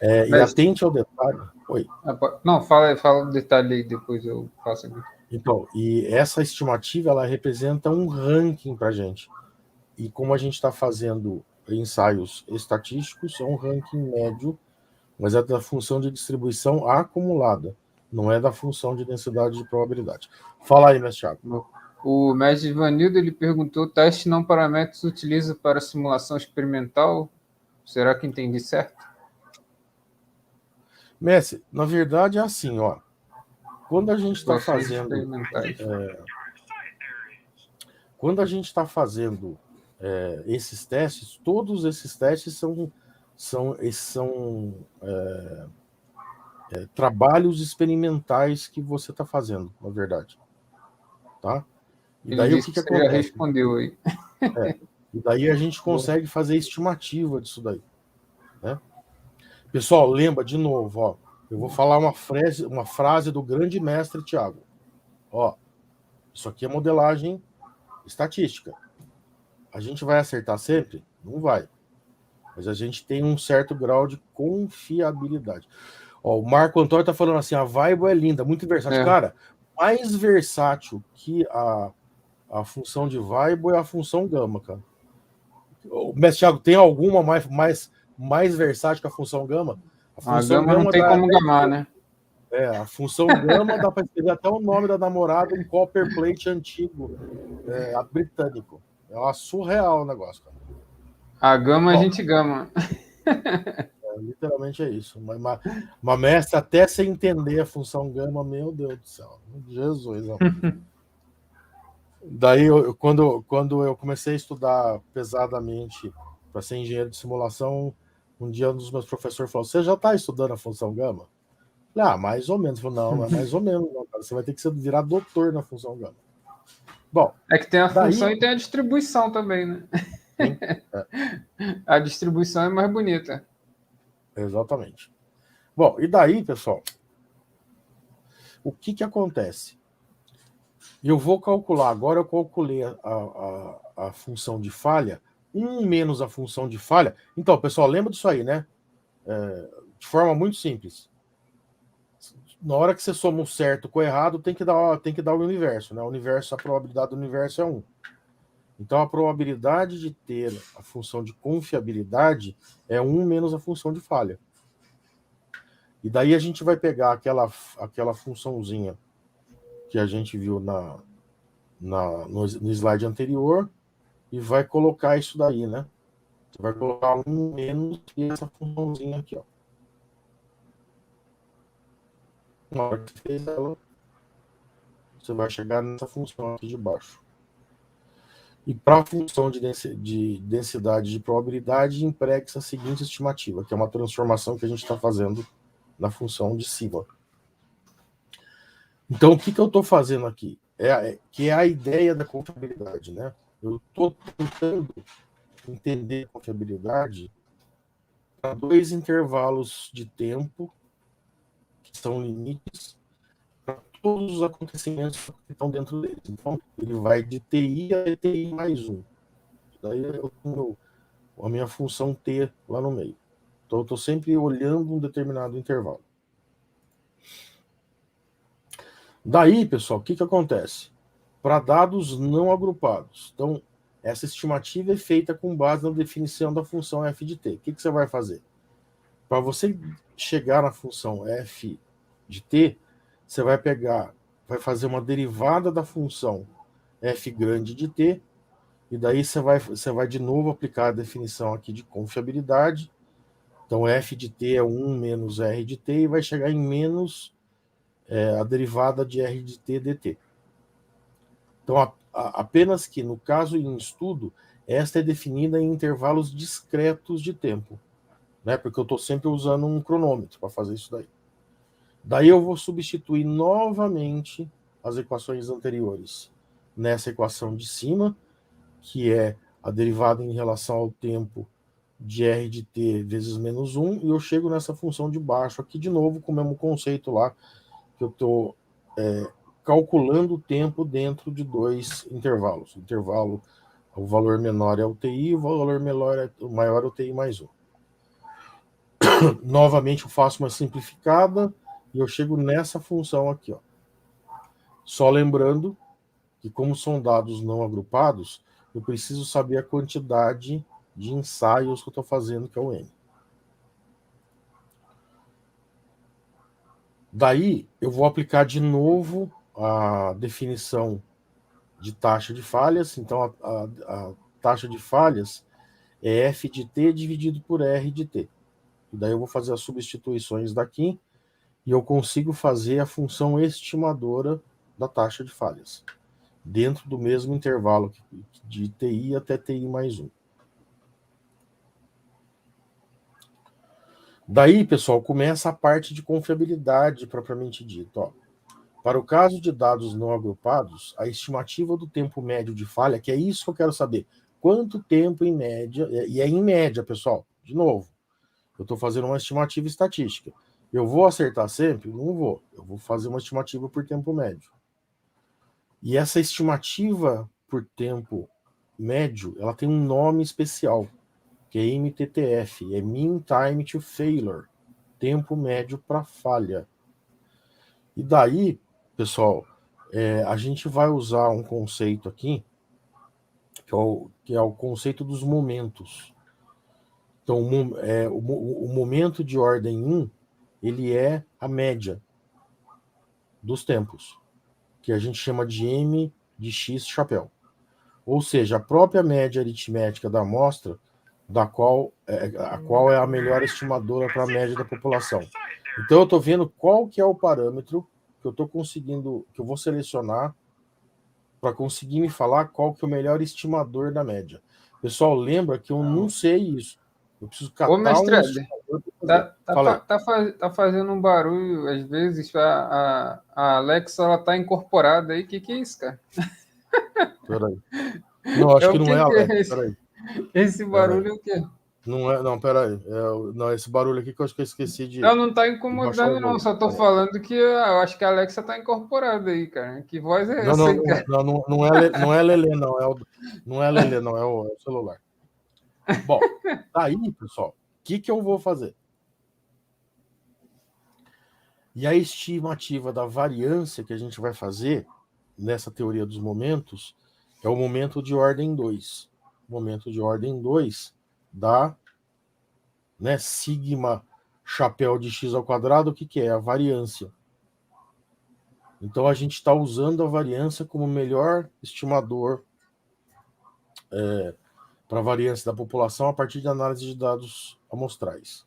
E atente ao detalhe. Oi. Não, fala o detalhe aí, depois eu faço aqui. Então, e essa estimativa, ela representa um ranking para a gente. E como a gente está fazendo ensaios estatísticos, é um ranking médio, mas é da função de distribuição acumulada, não é da função de densidade de probabilidade. Fala aí, mestre Thiago. O mestre Ivanildo, ele perguntou, teste não paramétricos utiliza para simulação experimental? Será que entendi certo? Mestre, na verdade é assim, ó. Quando a gente está fazendo... quando a gente está fazendo esses testes, todos esses testes são trabalhos experimentais que você está fazendo, na verdade. Tá? E daí o que acontece? Já respondeu aí. E daí a gente consegue fazer estimativa disso daí. Né? Pessoal, lembra de novo, ó, eu vou falar uma frase do grande mestre Thiago. Ó, isso aqui é modelagem estatística. A gente vai acertar sempre? Não vai. Mas a gente tem um certo grau de confiabilidade. Ó, o Marco Antônio está falando assim, a Weibo é linda, muito versátil. Cara, mais versátil que a função de Weibo é a função gama, cara. O mestre Thiago, tem alguma mais versátil que a função gama? A gama não tem como gamar, né? A função gama dá para escrever até o nome da namorada em copper plate antigo, britânico. É surreal o negócio, cara. A gama a gente gama. Literalmente é isso. Uma mestre, até sem entender a função gama, meu Deus do céu. Jesus, Daí, quando eu comecei a estudar pesadamente para ser engenheiro de simulação, um dia um dos meus professores falou, você já está estudando a função gama? Mais ou menos. Falei, não é mais ou menos. Não, cara. Você vai ter que virar doutor na função gama. Bom, é que tem a função e tem a distribuição também, né? A distribuição é mais bonita. Exatamente. Bom, e daí, pessoal, o que acontece? Eu vou calcular, agora eu calculei a função de falha, 1 menos a função de falha. Então, pessoal, lembra disso aí, né? De forma muito simples. Na hora que você soma o certo com o errado, tem que dar o universo, né? A probabilidade do universo é 1. Então, a probabilidade de ter a função de confiabilidade é 1 menos a função de falha. E daí a gente vai pegar aquela funçãozinha que a gente viu no slide anterior e vai colocar isso daí, né? Você vai colocar 1 menos e essa funçãozinha aqui, ó. Na hora que fez ela, você vai chegar nessa função aqui de baixo. E para a função de densidade de probabilidade, emprega-se a seguinte estimativa, que é uma transformação que a gente está fazendo na função de cima. Então, o que eu estou fazendo aqui? Que é a ideia da confiabilidade, né? Eu estou tentando entender a confiabilidade para 2 intervalos de tempo, que são limites, para todos os acontecimentos que estão dentro deles. Então, ele vai de TI a TI mais 1. Daí eu tenho a minha função T lá no meio. Então, eu estou sempre olhando um determinado intervalo. Daí, pessoal, o que acontece? Para dados não agrupados. Então, essa estimativa é feita com base na definição da função f de t. O que você vai fazer? Para você chegar na função f de t, você vai fazer uma derivada da função f grande de t, e daí você vai de novo aplicar a definição aqui de confiabilidade. Então, f de t é 1 menos r de t, e vai chegar em menos a derivada de r de t dt. Então, apenas que, no caso em estudo, esta é definida em intervalos discretos de tempo, né? Porque eu estou sempre usando um cronômetro para fazer isso daí. Daí eu vou substituir novamente as equações anteriores nessa equação de cima, que é a derivada em relação ao tempo de r de t vezes menos 1, e eu chego nessa função de baixo aqui de novo com o mesmo conceito lá, que eu estou calculando o tempo dentro de 2 intervalos. Intervalo, o valor menor é o TI, o valor maior é o TI mais 1. Novamente, eu faço uma simplificada e eu chego nessa função aqui. Ó. Só lembrando que, como são dados não agrupados, eu preciso saber a quantidade de ensaios que eu estou fazendo, que é o N. Daí, eu vou aplicar de novo a definição de taxa de falhas. Então, a taxa de falhas é F de T dividido por R de T. E daí eu vou fazer as substituições daqui e eu consigo fazer a função estimadora da taxa de falhas, dentro do mesmo intervalo de TI até TI mais 1. Daí, pessoal, começa a parte de confiabilidade propriamente dita. Ó. Para o caso de dados não agrupados, a estimativa do tempo médio de falha, que é isso que eu quero saber, quanto tempo em média, e é em média, pessoal, de novo, eu estou fazendo uma estimativa estatística. Eu vou acertar sempre? Não vou. Eu vou fazer uma estimativa por tempo médio. E essa estimativa por tempo médio, ela tem um nome especial, que é MTTF, é Mean Time to Failure, tempo médio para falha. E daí, pessoal, a gente vai usar um conceito aqui, que é o conceito dos momentos. Então, o momento de ordem 1, ele é a média dos tempos, que a gente chama de M de X chapéu. Ou seja, a própria média aritmética da amostra, a qual é a melhor estimadora para a média da população. Então, eu estou vendo qual que é o parâmetro que eu estou conseguindo, que eu vou selecionar para conseguir me falar qual que é o melhor estimador da média. Pessoal, lembra que eu não sei isso. Eu preciso catar mestre, um estimador para fazer. Tá fazendo um barulho, às vezes, a Alexa, ela tá incorporada aí. Que é isso, cara? Peraí. Não, acho que não é Alexa, peraí. Esse barulho é o quê? Não é, não, peraí. Não, esse barulho aqui que eu acho que eu esqueci de. Não tá incomodando, não. Só tô falando que eu acho que a Alexa tá incorporada aí, cara. Que voz é essa aí, cara? Não é Lelê, não. Não é Lelê, não. É o celular. Bom, aí, pessoal, o que eu vou fazer? E a estimativa da variância que a gente vai fazer nessa teoria dos momentos é o momento de ordem 2. O momento de ordem 2 dá, né, sigma chapéu de x ao quadrado, o que é? A variância. Então, a gente está usando a variância como melhor estimador para a variância da população a partir de análise de dados amostrais.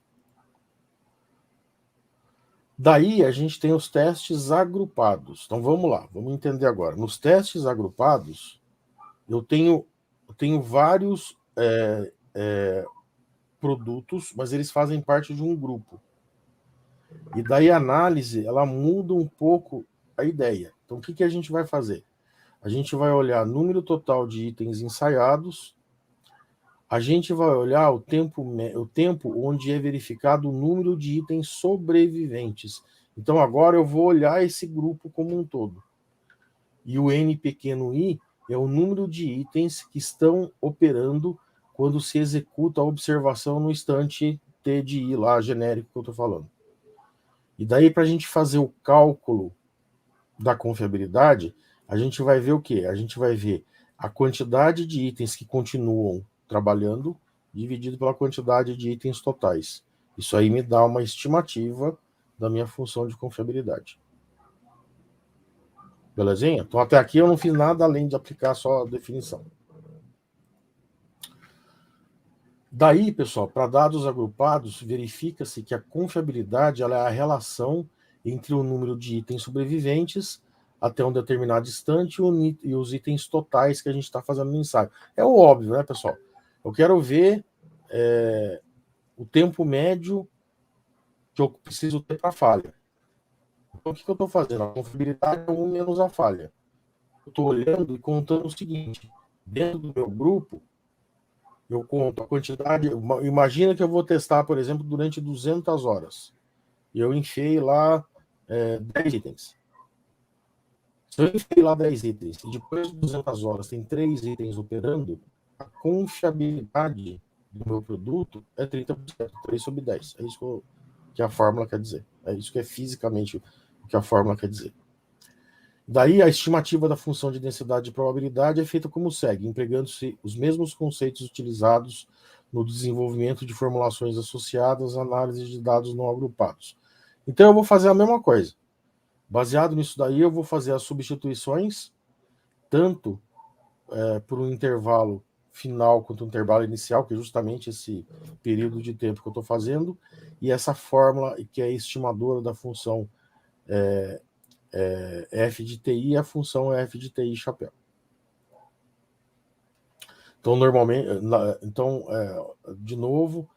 Daí, a gente tem os testes agrupados. Então, vamos lá, vamos entender agora. Nos testes agrupados, eu tenho vários produtos, mas eles fazem parte de um grupo. E daí a análise, ela muda um pouco a ideia. Então, o que a gente vai fazer? A gente vai olhar número total de itens ensaiados, a gente vai olhar o tempo onde é verificado o número de itens sobreviventes. Então, agora eu vou olhar esse grupo como um todo. E o N pequeno i é o número de itens que estão operando quando se executa a observação no instante T de i lá, genérico que eu estou falando. E daí, para a gente fazer o cálculo da confiabilidade, a gente vai ver o quê? A gente vai ver a quantidade de itens que continuam trabalhando dividido pela quantidade de itens totais. Isso aí me dá uma estimativa da minha função de confiabilidade. Belezinha? Então, até aqui eu não fiz nada além de aplicar só a definição. Daí, pessoal, para dados agrupados, verifica-se que a confiabilidade ela é a relação entre o número de itens sobreviventes até um determinado instante e os itens totais que a gente está fazendo no ensaio. É o óbvio, né, pessoal? Eu quero ver o tempo médio que eu preciso ter para a falha. Então, o que eu estou fazendo? A confiabilidade é 1 menos a falha. Eu estou olhando e contando o seguinte: dentro do meu grupo, eu conto a quantidade. Imagina que eu vou testar, por exemplo, durante 200 horas. E eu enfiei lá 10 itens. Se eu enfiei lá 10 itens e depois de 200 horas tem 3 itens operando, a confiabilidade do meu produto é 30%, 3 sobre 10. É isso que a fórmula quer dizer. É isso que é fisicamente o que a fórmula quer dizer. Daí, a estimativa da função de densidade de probabilidade é feita como segue, empregando-se os mesmos conceitos utilizados no desenvolvimento de formulações associadas à análise de dados não agrupados. Então, eu vou fazer a mesma coisa. Baseado nisso daí, eu vou fazer as substituições, tanto por um intervalo final quanto um intervalo inicial, que é justamente esse período de tempo que eu estou fazendo, e essa fórmula, que é a estimadora da função f de TI, a função f de TI chapéu. Então, normalmente, de novo,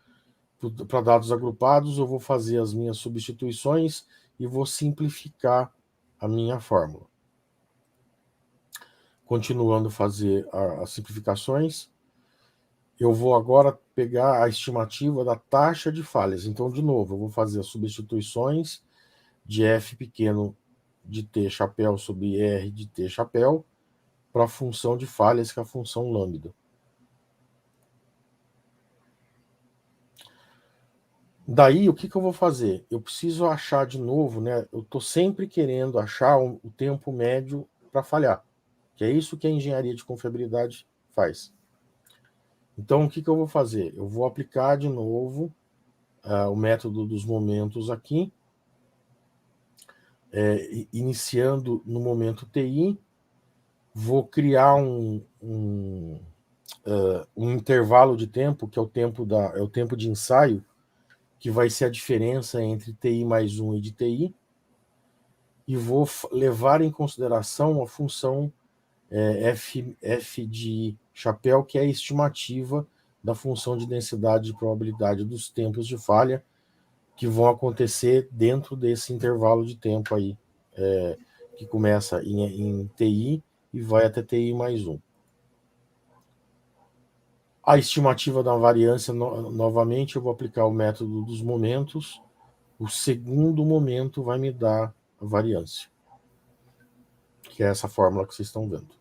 para dados agrupados, eu vou fazer as minhas substituições e vou simplificar a minha fórmula. Continuando a fazer as simplificações, eu vou agora pegar a estimativa da taxa de falhas. Então, de novo, eu vou fazer as substituições de f pequeno de t chapéu sobre r de t chapéu para a função de falhas, que é a função lambda. Daí, o que eu vou fazer? Eu preciso achar de novo, né? Eu estou sempre querendo achar o tempo médio para falhar, que é isso que a engenharia de confiabilidade faz. Então, o que eu vou fazer? Eu vou aplicar de novo o método dos momentos aqui, iniciando no momento TI, vou criar um intervalo de tempo, que é o tempo de ensaio, que vai ser a diferença entre TI mais 1 e de TI, e vou levar em consideração a função f de chapéu, que é a estimativa da função de densidade de probabilidade dos tempos de falha que vão acontecer dentro desse intervalo de tempo aí, que começa em TI e vai até TI mais 1. A estimativa da variância, novamente, eu vou aplicar o método dos momentos. O segundo momento vai me dar a variância, que é essa fórmula que vocês estão vendo.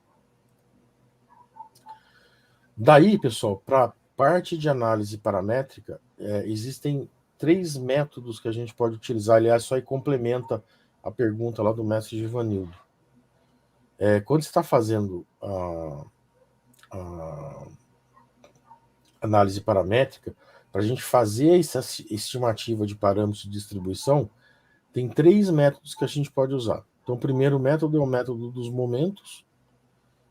Daí, pessoal, para parte de análise paramétrica, existem 3 métodos que a gente pode utilizar. Aliás, só aí complementa a pergunta lá do mestre Givanildo. Quando você está fazendo a análise paramétrica, para a gente fazer essa estimativa de parâmetros de distribuição, tem 3 métodos que a gente pode usar. Então, o primeiro método é o método dos momentos,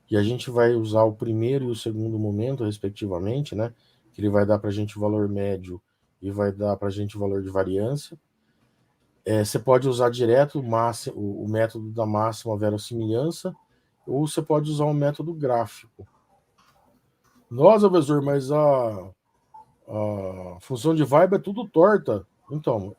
e a gente vai usar o primeiro e o segundo momento, respectivamente, né? Que ele vai dar para a gente o valor médio e vai dar para a gente o valor de variância. Você pode usar direto o método da máxima verossimilhança, ou você pode usar um método gráfico. Nossa, professor, mas a função de Weibull é tudo torta. Então,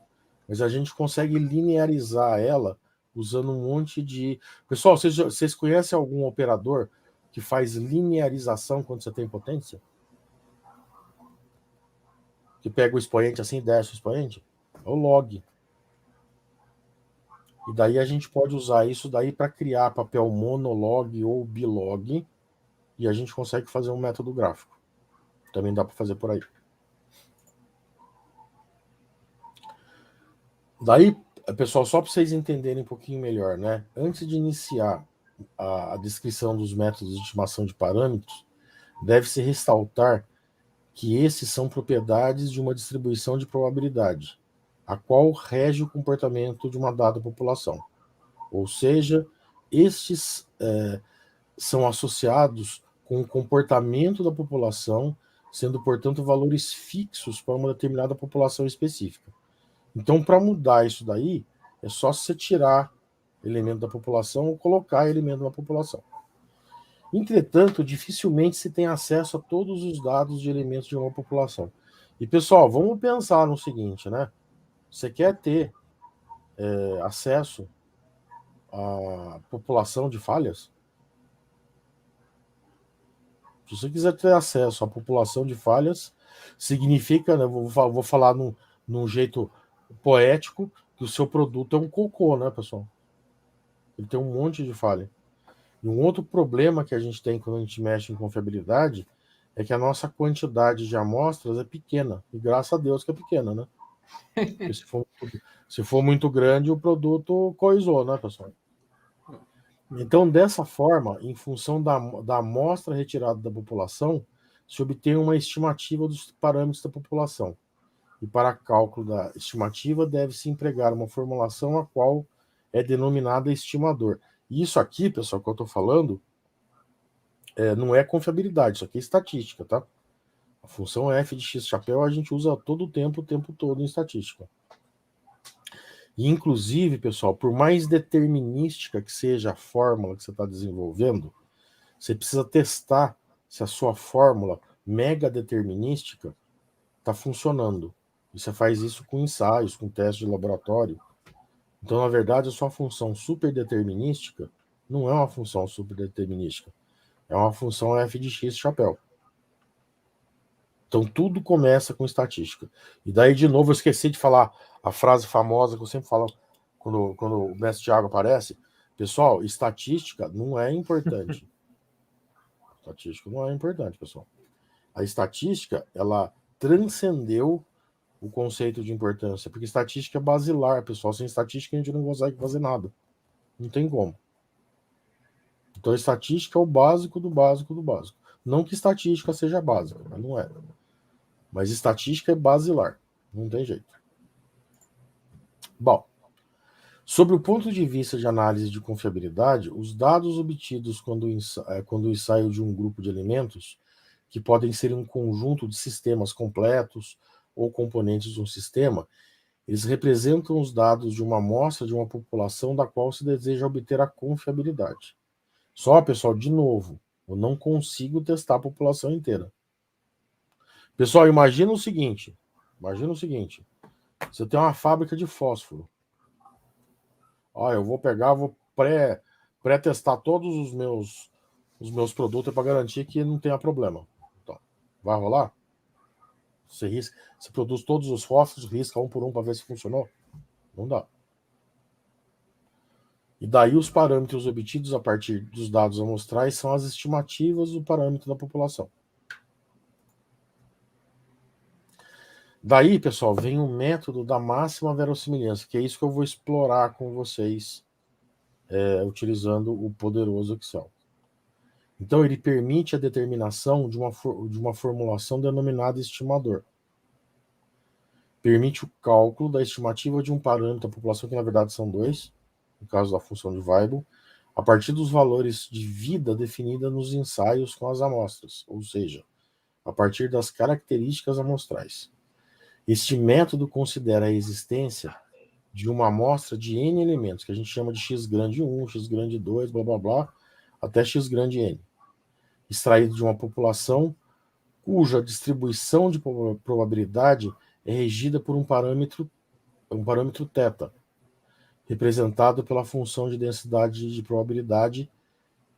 mas a gente consegue linearizar ela usando um monte de... Pessoal, vocês conhecem algum operador que faz linearização quando você tem potência? Que pega o expoente assim e desce o expoente? É o log. E daí a gente pode usar isso daí para criar papel monolog ou bilog, e a gente consegue fazer um método gráfico. Também dá para fazer por aí. Daí, pessoal, só para vocês entenderem um pouquinho melhor, né? Antes de iniciar a descrição dos métodos de estimação de parâmetros, deve-se ressaltar que esses são propriedades de uma distribuição de probabilidade, a qual rege o comportamento de uma dada população. Ou seja, estes são associados com o comportamento da população, sendo, portanto, valores fixos para uma determinada população específica. Então, para mudar isso daí, é só você tirar elemento da população ou colocar elemento na população. Entretanto, dificilmente se tem acesso a todos os dados de elementos de uma população. E, pessoal, vamos pensar no seguinte, né? Você quer ter acesso à população de falhas? Se você quiser ter acesso à população de falhas, significa, né, vou falar num jeito poético, que o seu produto é um cocô, né, pessoal? Ele tem um monte de falha. E um outro problema que a gente tem quando a gente mexe em confiabilidade é que a nossa quantidade de amostras é pequena. E graças a Deus que é pequena, né? Porque se for muito grande, o produto coisou, né, pessoal? Então, dessa forma, em função da amostra retirada da população, se obtém uma estimativa dos parâmetros da população. E para cálculo da estimativa, deve-se empregar uma formulação a qual é denominada estimador. E isso aqui, pessoal, que eu estou falando, não é confiabilidade, isso aqui é estatística, tá? A função f de x chapéu a gente usa todo o tempo todo em estatística. E, inclusive, pessoal, por mais determinística que seja a fórmula que você está desenvolvendo, você precisa testar se a sua fórmula mega determinística está funcionando. E você faz isso com ensaios, com testes de laboratório. Então, na verdade, a sua função superdeterminística não é uma função superdeterminística. É uma função f de x chapéu. Então, tudo começa com estatística. E daí, de novo, eu esqueci de falar a frase famosa que eu sempre falo quando o mestre Thiago aparece. Pessoal, estatística não é importante. Estatística não é importante, pessoal. A estatística, ela transcendeu o conceito de importância, porque estatística é basilar, pessoal. Sem estatística a gente não consegue fazer nada. Não tem como. Então, a estatística é o básico do básico do básico. Não que estatística seja básica, mas não é. Mas estatística é basilar. Não tem jeito. Bom, sobre o ponto de vista de análise de confiabilidade, os dados obtidos quando o ensaio de um grupo de elementos, que podem ser um conjunto de sistemas completos ou componentes de um sistema, eles representam os dados de uma amostra de uma população da qual se deseja obter a confiabilidade. Só, pessoal, de novo, eu não consigo testar a população inteira. Pessoal, imagina o seguinte, você tem uma fábrica de fósforo. Eu vou pegar, vou pré-testar todos os meus produtos para garantir que não tenha problema. Então, vai rolar? Você produz todos os fósforos, risca um por um para ver se funcionou? Não dá. E daí os parâmetros obtidos a partir dos dados amostrais são as estimativas do parâmetro da população. Daí, pessoal, vem o método da máxima verossimilhança, que é isso que eu vou explorar com vocês, utilizando o poderoso Excel. Então, ele permite a determinação de uma formulação denominada estimador. Permite o cálculo da estimativa de um parâmetro da população, que na verdade são dois, no caso da função de Weibull, a partir dos valores de vida definida nos ensaios com as amostras, ou seja, a partir das características amostrais. Este método considera a existência de uma amostra de N elementos, que a gente chama de x grande 1, x grande 2, blá blá blá, até x grande N, extraído de uma população cuja distribuição de probabilidade é regida por um parâmetro θ, representado pela função de densidade de probabilidade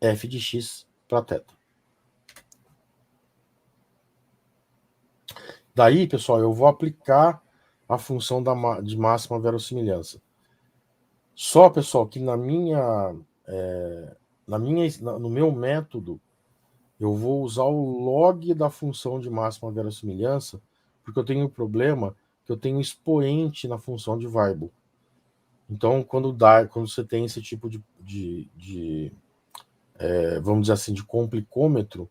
f de x para θ. Daí, pessoal, eu vou aplicar a função de máxima verossimilhança. Só, pessoal, que no meu método, eu vou usar o log da função de máxima verossimilhança, porque eu tenho um problema que eu tenho expoente na função de Weibull. Então, quando você tem esse tipo vamos dizer assim, de complicômetro,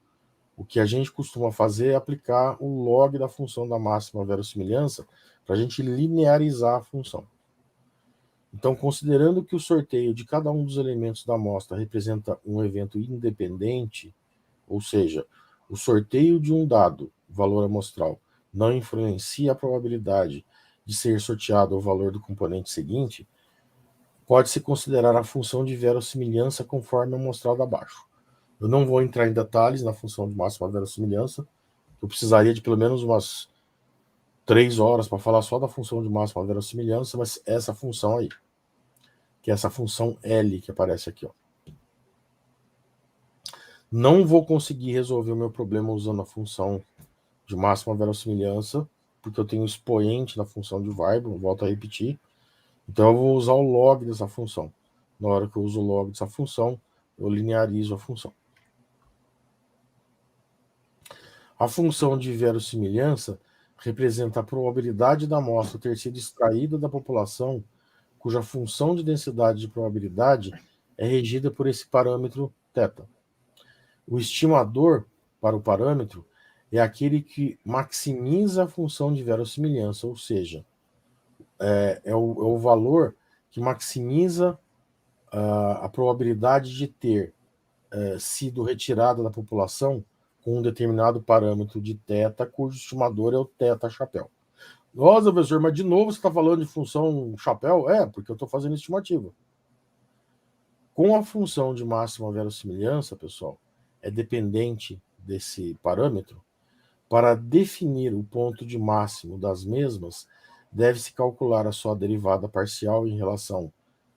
o que a gente costuma fazer é aplicar o log da função da máxima verossimilhança para a gente linearizar a função. Então, considerando que o sorteio de cada um dos elementos da amostra representa um evento independente, ou seja, o sorteio de um dado, valor amostral, não influencia a probabilidade de ser sorteado o valor do componente seguinte, pode-se considerar a função de verossimilhança conforme mostrado abaixo. Eu não vou entrar em detalhes na função de máxima verossimilhança, eu precisaria de pelo menos umas 3 horas para falar só da função de máxima verossimilhança, mas essa função aí, que é essa função L que aparece aqui, ó. Não vou conseguir resolver o meu problema usando a função de máxima verossimilhança, porque eu tenho expoente na função de Weibull, volto a repetir. Então, eu vou usar o log dessa função. Na hora que eu uso o log dessa função, eu linearizo a função. A função de verossimilhança representa a probabilidade da amostra ter sido extraída da população cuja função de densidade de probabilidade é regida por esse parâmetro θ. O estimador para o parâmetro é aquele que maximiza a função de verossimilhança, ou seja, é o valor que maximiza a probabilidade de ter sido retirada da população com um determinado parâmetro de θ, cujo estimador é o θ chapéu. Nossa, professor, mas de novo você está falando de função chapéu? É, porque eu estou fazendo estimativa. Com a função de máxima verossimilhança, pessoal, é dependente desse parâmetro. Para definir o ponto de máximo das mesmas, deve-se calcular a sua derivada parcial em relação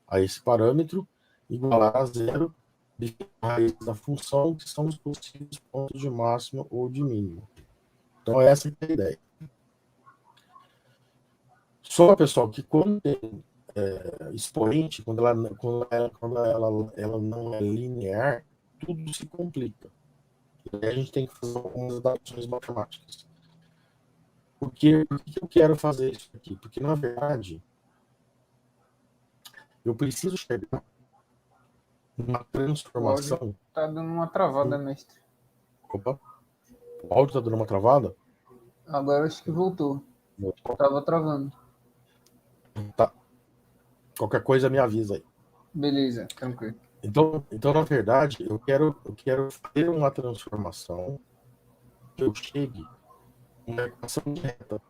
a esse parâmetro, igualar a zero, definir a raiz da função, que são os possíveis pontos de máximo ou de mínimo. Então, essa é a ideia. Só, pessoal, que quando tem expoente, quando ela não é linear, tudo se complica. E aí a gente tem que fazer algumas adaptações matemáticas. Por que eu quero fazer isso aqui? Porque, na verdade, eu preciso chegar numa transformação. Tá dando uma travada, mestre. Opa, o áudio tá dando uma travada? Agora acho que voltou. Tava travando. Tá. Qualquer coisa me avisa aí. Beleza, tranquilo. Então, na verdade, eu quero ter uma transformação que eu chegue uma equação de reta.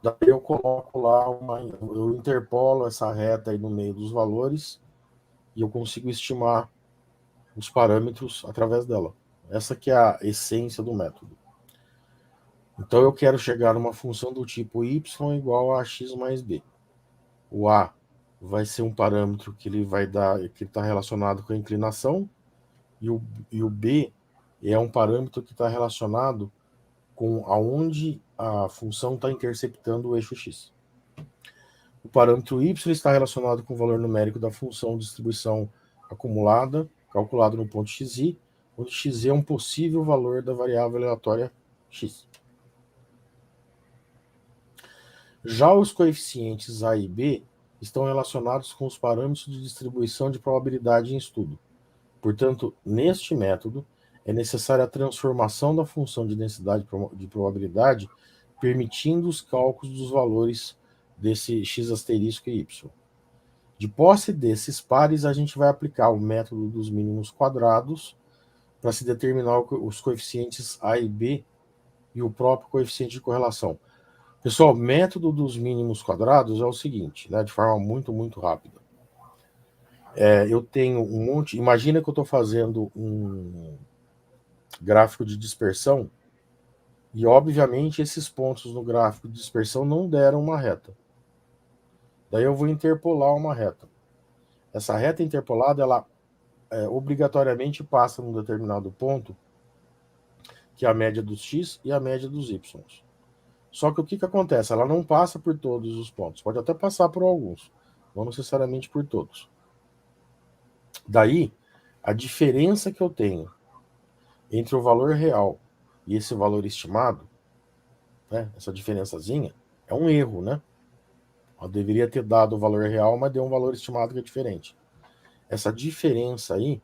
Daí eu coloco lá eu interpolo essa reta aí no meio dos valores e eu consigo estimar os parâmetros através dela. Essa que é a essência do método. Então eu quero chegar numa função do tipo y igual a x mais b. O a vai ser um parâmetro que ele vai dar, que está relacionado com a inclinação, e o b é um parâmetro que está relacionado com aonde a função está interceptando o eixo x. O parâmetro y está relacionado com o valor numérico da função de distribuição acumulada, calculado no ponto xi, onde x é um possível valor da variável aleatória x. Já os coeficientes a e b estão relacionados com os parâmetros de distribuição de probabilidade em estudo. Portanto, neste método, é necessária a transformação da função de densidade de probabilidade, permitindo os cálculos dos valores desse x asterisco e y. De posse desses pares, a gente vai aplicar o método dos mínimos quadrados para se determinar os coeficientes a e b e o próprio coeficiente de correlação. Pessoal, o método dos mínimos quadrados é o seguinte, né, de forma muito, muito rápida. Eu tenho um monte... Imagina que eu estou fazendo um gráfico de dispersão e, obviamente, esses pontos no gráfico de dispersão não deram uma reta. Daí eu vou interpolar uma reta. Essa reta interpolada, ela obrigatoriamente passa num determinado ponto, que é a média dos x e a média dos y. Só que o que acontece? Ela não passa por todos os pontos. Pode até passar por alguns, não necessariamente por todos. Daí, a diferença que eu tenho entre o valor real e esse valor estimado, né, essa diferençazinha, é um erro, né? Eu deveria ter dado o valor real, mas deu um valor estimado que é diferente. Essa diferença aí,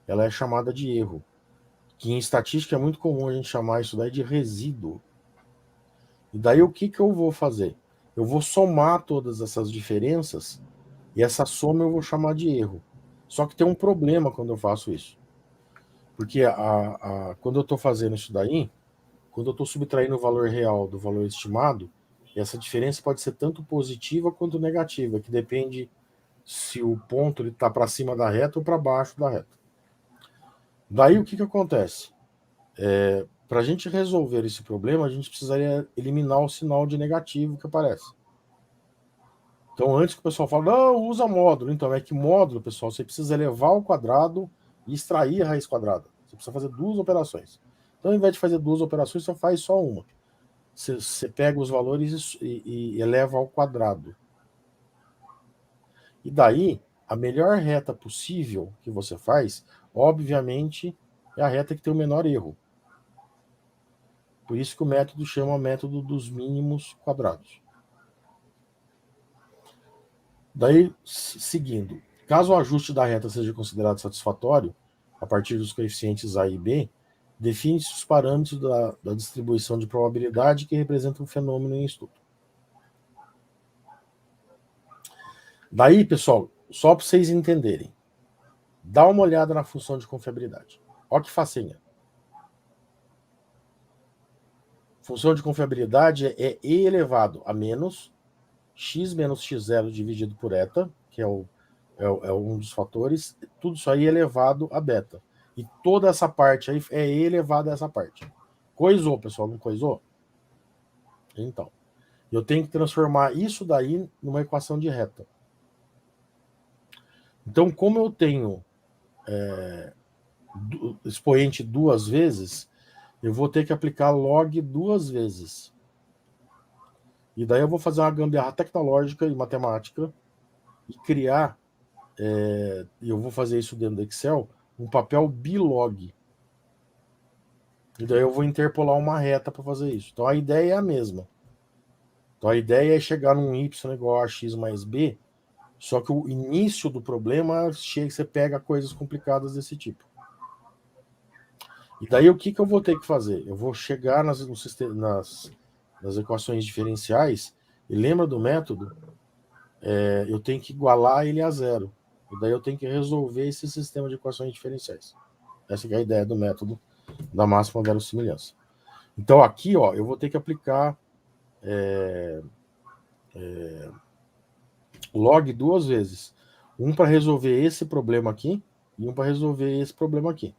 ela é chamada de erro, que em estatística é muito comum a gente chamar isso daí de resíduo. E daí o que eu vou fazer? Eu vou somar todas essas diferenças e essa soma eu vou chamar de erro. Só que tem um problema quando eu faço isso. Porque quando eu estou fazendo isso daí, quando eu estou subtraindo o valor real do valor estimado, essa diferença pode ser tanto positiva quanto negativa, que depende se o ponto está para cima da reta ou para baixo da reta. Daí o que acontece? Para a gente resolver esse problema, a gente precisaria eliminar o sinal de negativo que aparece. Então, antes que o pessoal fale, não, usa módulo. Então, é que módulo, pessoal, você precisa elevar ao quadrado e extrair a raiz quadrada. Você precisa fazer duas operações. Então, ao invés de fazer duas operações, você faz só uma. Você pega os valores e eleva ao quadrado. E daí, a melhor reta possível que você faz, obviamente, é a reta que tem o menor erro. Por isso que o método chama método dos mínimos quadrados. Daí, seguindo, caso o ajuste da reta seja considerado satisfatório, a partir dos coeficientes A e B, define-se os parâmetros da distribuição de probabilidade que representam o fenômeno em estudo. Daí, pessoal, só para vocês entenderem, dá uma olhada na função de confiabilidade. Olha que facinha. Função de confiabilidade é E elevado a menos x menos x0 dividido por eta, que é um dos fatores, tudo isso aí é elevado a beta. E toda essa parte aí é E elevado a essa parte. Coisou, pessoal, não coisou? Então, eu tenho que transformar isso daí numa equação de reta. Então, como eu tenho expoente duas vezes, eu vou ter que aplicar log duas vezes. E daí eu vou fazer uma gambiarra tecnológica e matemática e criar, e eu vou fazer isso dentro do Excel, um papel bilog. E daí eu vou interpolar uma reta para fazer isso. Então a ideia é a mesma. Então a ideia é chegar num y igual a x mais b, só que o início do problema chega, você pega coisas complicadas desse tipo. E daí o que eu vou ter que fazer? Eu vou chegar nas equações diferenciais, e lembra do método? Eu tenho que igualar ele a zero. E daí eu tenho que resolver esse sistema de equações diferenciais. Essa é a ideia do método da máxima verossimilhança. Então aqui, ó, eu vou ter que aplicar log duas vezes. Um para resolver esse problema aqui e um para resolver esse problema aqui.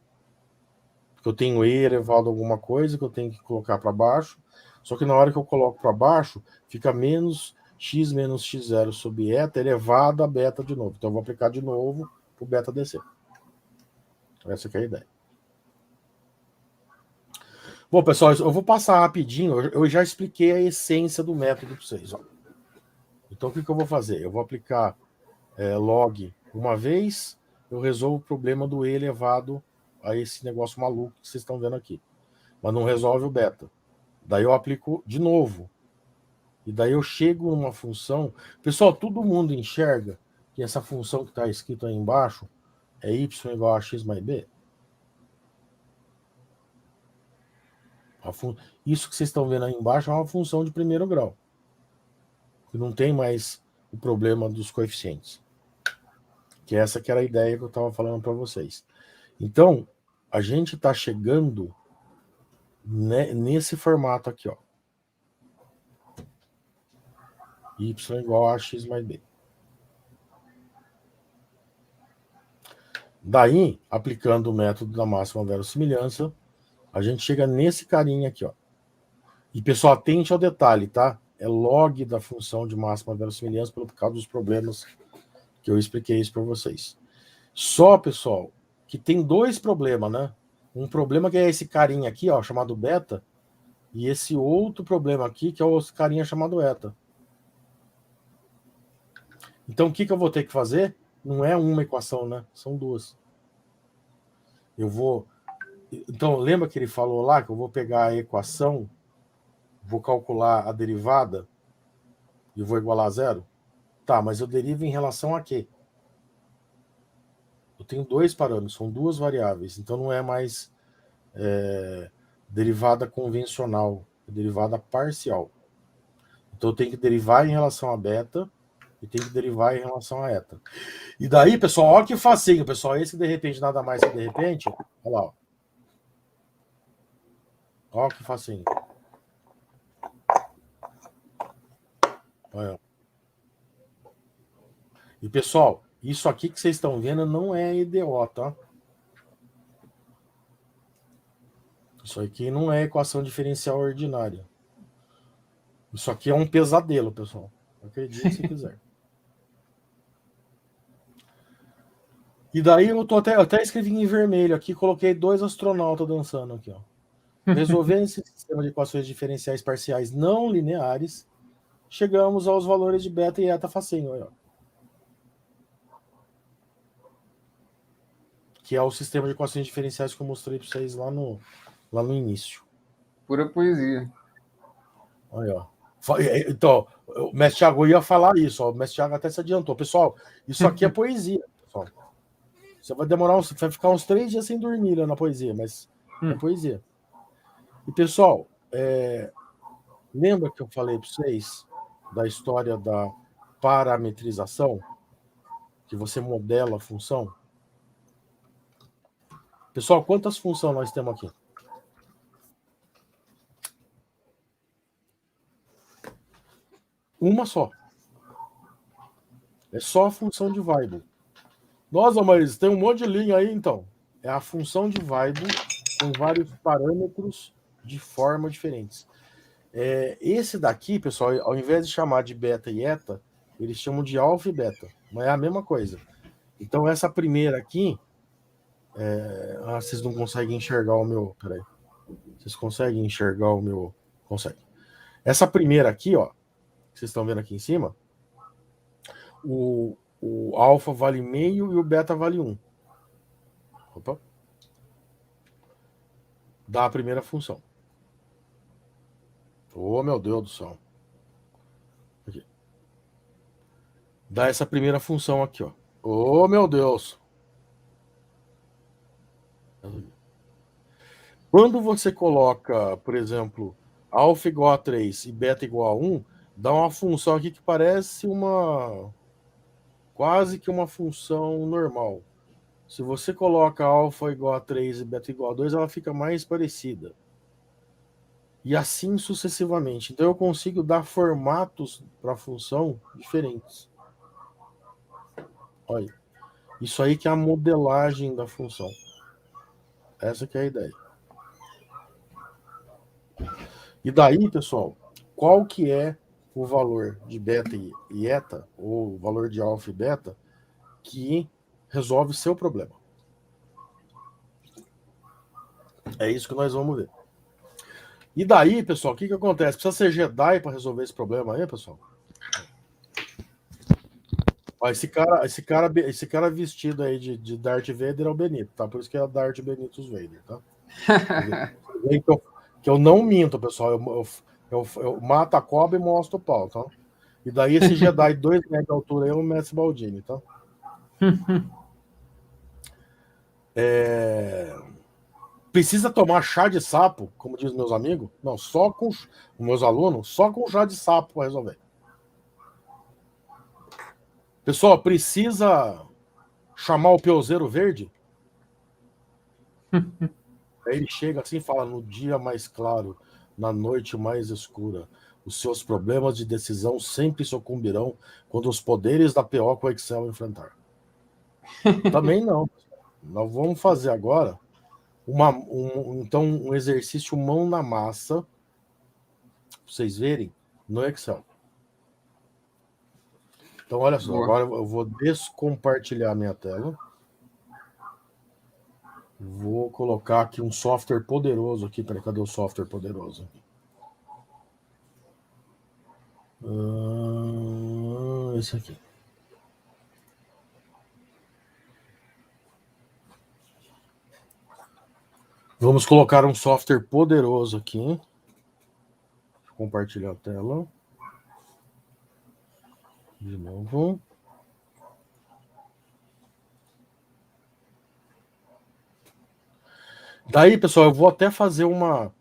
Porque eu tenho E elevado a alguma coisa que eu tenho que colocar para baixo. Só que na hora que eu coloco para baixo, fica menos x0 sobre eta elevado a beta de novo. Então eu vou aplicar de novo para o beta descer. Essa que é a ideia. Bom, pessoal, eu vou passar rapidinho. Eu já expliquei a essência do método para vocês. Ó. Então o que eu vou fazer? Eu vou aplicar log uma vez, eu resolvo o problema do E elevado a esse negócio maluco que vocês estão vendo aqui. Mas não resolve o beta. Daí eu aplico de novo. E daí eu chego numa função... Pessoal, todo mundo enxerga que essa função que está escrito aí embaixo é y igual a x mais b? Isso que vocês estão vendo aí embaixo é uma função de primeiro grau. Que não tem mais o problema dos coeficientes. Que essa que era a ideia que eu estava falando para vocês. Então, a gente está chegando nesse formato aqui, ó. Y igual a x mais b. Daí, aplicando o método da máxima verossimilhança, a gente chega nesse carinha aqui, ó. E, pessoal, atente ao detalhe, tá? É log da função de máxima verossimilhança por causa dos problemas que eu expliquei isso para vocês. Só, pessoal, que tem dois problemas, né? Um problema que é esse carinha aqui, ó, chamado beta, e esse outro problema aqui, que é o carinha chamado eta. Então, o que eu vou ter que fazer? Não é uma equação, né? São duas. Eu vou... Então, lembra que ele falou lá que eu vou pegar a equação, vou calcular a derivada e vou igualar a zero? Tá, mas eu derivo em relação a quê? Eu tenho dois parâmetros, são duas variáveis. Então, não é mais derivada convencional, é derivada parcial. Então, eu tenho que derivar em relação a beta e tenho que derivar em relação a eta. E daí, pessoal, olha que facinho, pessoal. Esse de repente, nada mais que de repente. Olha lá, ó. Olha que facinho. Olha. E, pessoal, isso aqui que vocês estão vendo não é EDO, tá? Isso aqui não é equação diferencial ordinária. Isso aqui é um pesadelo, pessoal. Acredite se quiser. E daí eu até escrevi em vermelho aqui, coloquei dois astronautas dançando aqui, ó. Resolvendo esse sistema de equações diferenciais parciais não lineares, chegamos aos valores de beta e eta facinho. Ó. que é o sistema de equações diferenciais que eu mostrei para vocês lá no início. Pura poesia. Aí, ó. Então, o mestre Thiago ia falar isso, ó, o mestre Thiago até se adiantou. Pessoal, isso aqui é poesia, pessoal. Você vai demorar vai ficar uns 3 dias sem dormir na poesia, mas é poesia. E, pessoal, lembra que eu falei para vocês da história da parametrização? Que você modela a função? Pessoal, quantas funções nós temos aqui? Uma só. É só a função de Weibull. Nossa, mas tem um monte de linha aí, então. É a função de Weibull com vários parâmetros de forma diferentes. Esse daqui, pessoal, ao invés de chamar de beta e eta, eles chamam de alfa e beta. Mas é a mesma coisa. Então, essa primeira aqui... vocês não conseguem enxergar o meu... Peraí. Vocês conseguem enxergar o meu... Conseguem. Essa primeira aqui, ó, que vocês estão vendo aqui em cima, o alfa vale meio e o beta vale 1. Opa. Dá a primeira função. Oh, meu Deus do céu. Aqui. Dá essa primeira função aqui, ó. Oh, meu Deus. Quando você coloca, por exemplo, alfa igual a 3 e beta igual a 1, dá uma função aqui que parece quase que uma função normal. Se você coloca alfa igual a 3 e beta igual a 2, ela fica mais parecida. E assim sucessivamente. Então eu consigo dar formatos para a função diferentes. Olha. Isso aí que é a modelagem da função. Essa que é a ideia. E daí, pessoal, qual que é o valor de beta e eta, ou o valor de alfa e beta, que resolve seu problema? É isso que nós vamos ver. E daí, pessoal, o que acontece? Precisa ser Jedi para resolver esse problema aí, pessoal? Ó, esse cara vestido aí de Darth Vader é o Benito, tá? Por isso que é Darth Benitus Vader, tá? Que eu não minto, pessoal. Eu mato a cobra e mostro o pau, tá? E daí esse Jedi 2 metros de altura aí é o Mestre Baldini, tá? Precisa tomar chá de sapo, como dizem meus amigos? Não, só com os meus alunos, só com chá de sapo para resolver. Pessoal, precisa chamar o peuzeiro verde? Aí ele chega assim e fala: no dia mais claro, na noite mais escura, os seus problemas de decisão sempre sucumbirão quando os poderes da PO com o Excel enfrentar. Também não. Nós vamos fazer agora então um exercício mão na massa, pra vocês verem, no Excel. Então, olha só, Boa. agora eu vou descompartilhar minha tela. Vou colocar aqui um software poderoso aqui. Peraí, cadê o software poderoso? Esse aqui. Vamos colocar um software poderoso aqui. Deixa eu compartilhar a tela. De novo. Daí, pessoal, eu vou até fazer uma...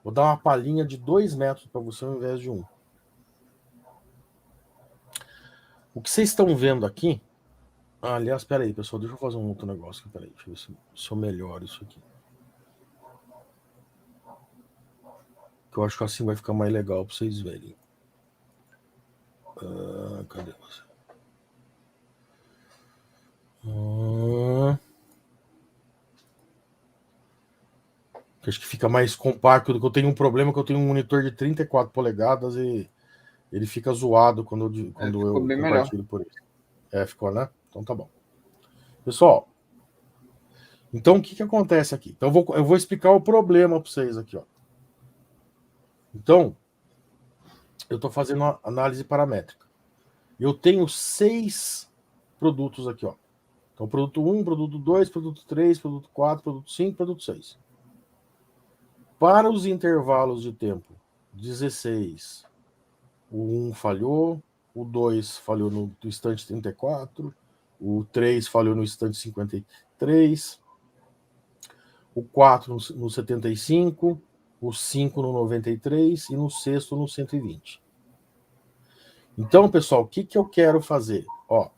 Vou dar uma palhinha de 2 metros para você ao invés de 1. O que vocês estão vendo aqui... aliás, espera aí, pessoal, deixa eu fazer um outro negócio. Peraí, deixa eu ver se eu melhoro isso aqui. Que eu acho que assim vai ficar mais legal para vocês verem. Cadê você? Acho que fica mais compacto do que eu tenho um problema que eu tenho um monitor de 34 polegadas e ele fica zoado quando eu compartilho por isso. Ficou, né? Então tá bom. Pessoal, então o que acontece aqui? Então eu vou explicar o problema para vocês aqui, ó. Então, eu estou fazendo uma análise paramétrica. Eu tenho 6 produtos aqui, ó. Então, produto 1, produto 2, produto 3, produto 4, produto 5, produto 6. Para os intervalos de tempo 16, o 1 falhou, o 2 falhou no instante 34, o 3 falhou no instante 53, o 4 no 75, o 5 no 93 e no sexto no 120. Então, pessoal, o que eu quero fazer? Ó,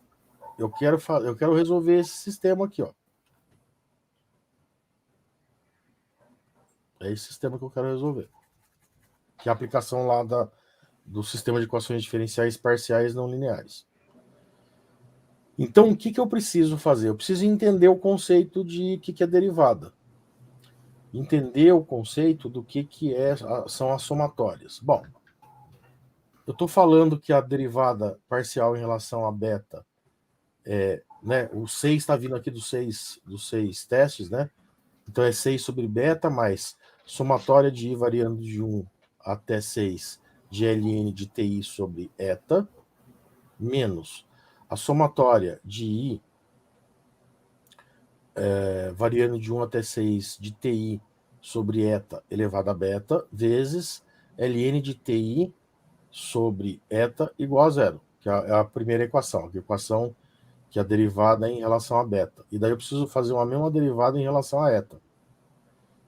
eu quero resolver esse sistema aqui, ó. É esse sistema que eu quero resolver. Que é a aplicação lá do sistema de equações diferenciais parciais não lineares. Então, o que eu preciso fazer? Eu preciso entender o conceito de que é derivada. Entender o conceito do que são as somatórias. Bom, eu estou falando que a derivada parcial em relação a beta né, o 6 está vindo aqui dos seis testes, né? Então é 6 sobre beta mais somatória de I variando de 1 até 6 de ln de TI sobre eta, menos a somatória de I variando de 1 até 6 de TI sobre eta elevado a beta, vezes ln de TI sobre eta igual a zero, que é a primeira equação, a equação que é a derivada em relação a beta. E daí eu preciso fazer uma mesma derivada em relação a eta,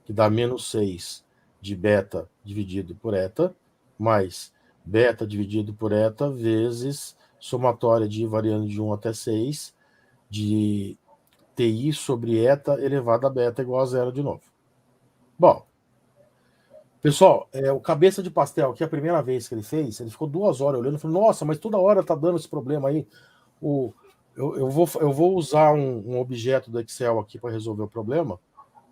que dá menos 6 de beta dividido por eta, mais beta dividido por eta, vezes somatória de I variando de 1 até 6, de TI sobre eta elevado a beta igual a zero de novo. Bom, pessoal, o cabeça de pastel, que é a primeira vez que ele fez, ele ficou 2 horas olhando e falou, nossa, mas toda hora tá dando esse problema aí. Eu vou usar um objeto do Excel aqui para resolver o problema,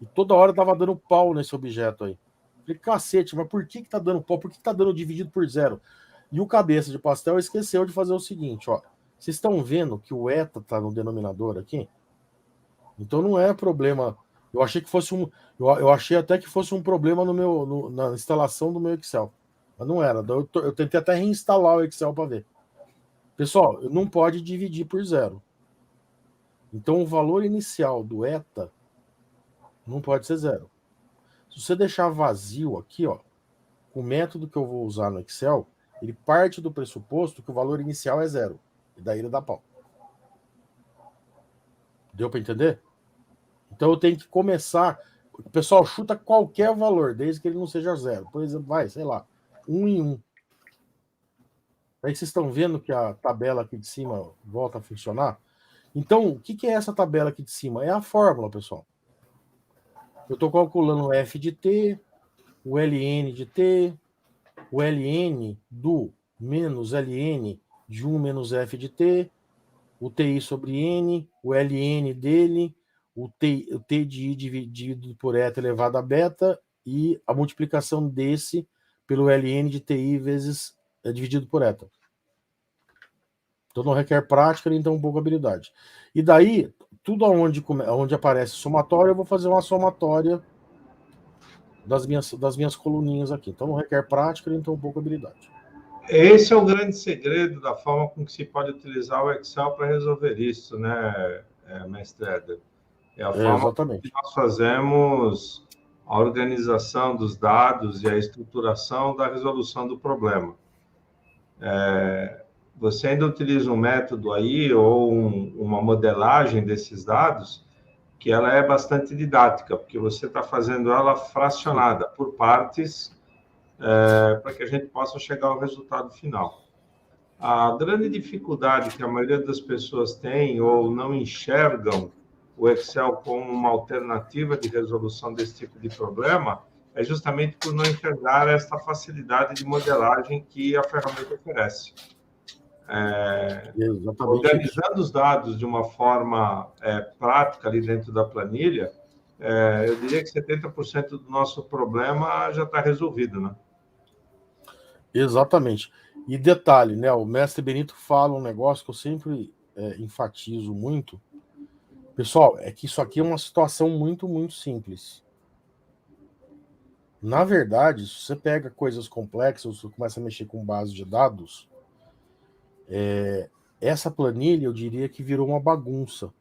e toda hora tava dando pau nesse objeto aí. Falei, cacete, mas por que tá dando pau? Por que tá dando dividido por zero? E o cabeça de pastel esqueceu de fazer o seguinte, ó. Vocês estão vendo que o eta tá no denominador aqui? Então não é problema. Eu achei que fosse eu achei até que fosse um problema na instalação do meu Excel. Mas não era. Eu tentei até reinstalar o Excel para ver. Pessoal, não pode dividir por zero. Então o valor inicial do eta não pode ser zero. Se você deixar vazio aqui, ó, o método que eu vou usar no Excel, ele parte do pressuposto que o valor inicial é zero. E daí ele dá pau. Deu para entender? Então eu tenho que começar. O pessoal chuta qualquer valor, desde que ele não seja zero. Por exemplo, sei lá, 1 em 1. Aí vocês estão vendo que a tabela aqui de cima volta a funcionar? Então, o que é essa tabela aqui de cima? É a fórmula, pessoal. Eu estou calculando o F de T, o Ln de T, o Ln do menos Ln de 1 menos F de T, o TI sobre N, o Ln dele, o T de I dividido por eta elevado a beta e a multiplicação desse pelo Ln de TI vezes dividido por eta. Então não requer prática nem tão pouca habilidade. E daí, tudo onde aparece somatória, eu vou fazer uma somatória das minhas coluninhas aqui. Então não requer prática nem tão pouca habilidade. Esse é o grande segredo da forma com que se pode utilizar o Excel para resolver isso, né, mestre Éder? É a forma exatamente. que nós fazemos a organização dos dados e a estruturação da resolução do problema. Você ainda utiliza um método aí ou uma modelagem desses dados que ela é bastante didática, porque você está fazendo ela fracionada por partes para que a gente possa chegar ao resultado final. A grande dificuldade que a maioria das pessoas tem ou não enxergam o Excel como uma alternativa de resolução desse tipo de problema é justamente por não enxergar essa facilidade de modelagem que a ferramenta oferece. Organizando os dados de uma forma prática ali dentro da planilha, eu diria que 70% do nosso problema já está resolvido, né? Exatamente. E detalhe, né? O mestre Benito fala um negócio que eu sempre enfatizo muito. Pessoal, é que isso aqui é uma situação muito, muito simples. Na verdade, se você pega coisas complexas, você começa a mexer com base de dados, essa planilha, eu diria que virou uma bagunça.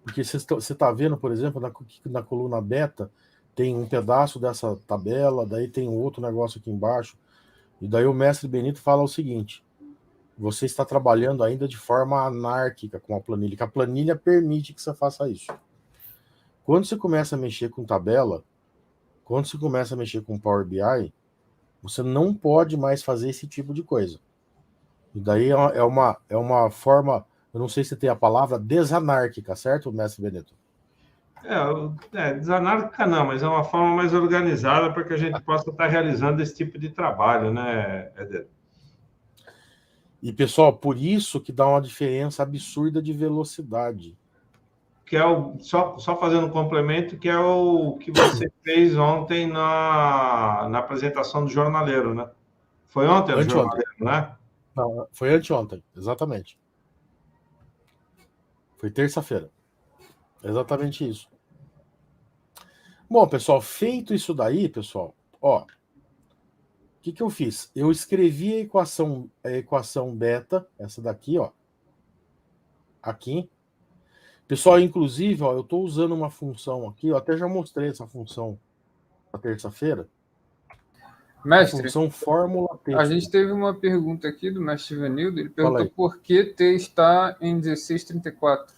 Porque você está vendo, por exemplo, na coluna beta, tem um pedaço dessa tabela, daí tem outro negócio aqui embaixo, e daí o mestre Benito fala o seguinte: você está trabalhando ainda de forma anárquica com a planilha, que a planilha permite que você faça isso. Quando você começa a mexer com tabela, quando você começa a mexer com Power BI, você não pode mais fazer esse tipo de coisa. E daí é uma forma, eu não sei se tem a palavra, desanárquica, certo, mestre Benito? Desanárquica não, mas é uma forma mais organizada para que a gente possa estar realizando esse tipo de trabalho, né, Éder? E, pessoal, por isso que dá uma diferença absurda de velocidade. Que é só fazendo um complemento, que é o que você fez ontem na apresentação do jornaleiro, né? Foi ontem o jornaleiro, né? Não, foi anteontem, exatamente. Foi terça-feira. Exatamente isso. Bom, pessoal, feito isso daí, pessoal, ó, o que eu fiz? Eu escrevi a equação beta, essa daqui, ó, aqui. Pessoal, inclusive, ó, eu estou usando uma função aqui, eu até já mostrei essa função na terça-feira. Mestre, a função fórmula texto. A gente teve uma pergunta aqui do mestre Vanildo, ele perguntou por que T está em 1634.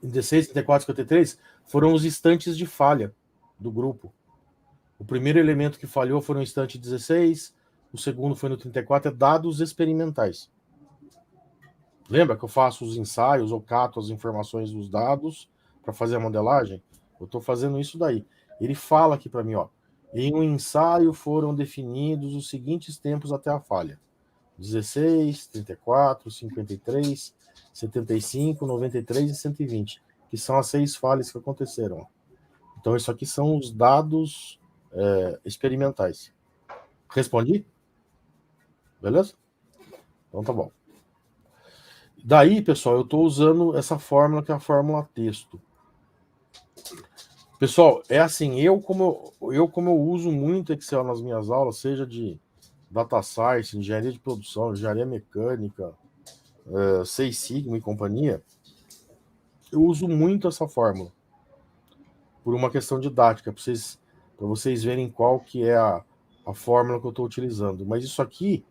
Em 16, 34, 53 foram os instantes de falha do grupo. O primeiro elemento que falhou foi no instante 16, o segundo foi no 34, é dados experimentais. Lembra que eu faço os ensaios ou cato as informações dos dados para fazer a modelagem? Eu estou fazendo isso daí. Ele fala aqui para mim, ó, em um ensaio foram definidos os seguintes tempos até a falha: 16, 34, 53, 75, 93 e 120, que são as 6 falhas que aconteceram. Então, isso aqui são os dados experimentais. Respondi? Beleza? Então, tá bom. Daí, pessoal, eu estou usando essa fórmula, que é a fórmula texto. Pessoal, é assim, como eu uso muito Excel nas minhas aulas, seja de Data Science, engenharia de produção, engenharia mecânica, Six Sigma e companhia, eu uso muito essa fórmula por uma questão didática, para vocês verem qual que é a fórmula que eu estou utilizando. Mas isso aqui,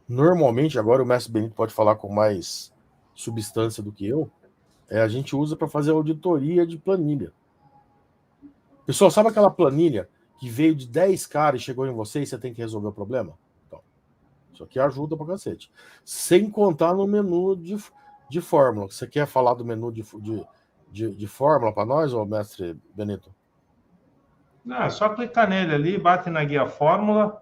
normalmente, agora o mestre Benito pode falar com mais substância do que eu, a gente usa para fazer auditoria de planilha. Pessoal, sabe aquela planilha que veio de 10 caras e chegou em você e você tem que resolver o problema? Então, isso aqui ajuda pra cacete. Sem contar no menu de fórmula. Você quer falar do menu de fórmula para nós, ô mestre Benito? Não, é só clicar nele ali, bate na guia fórmula,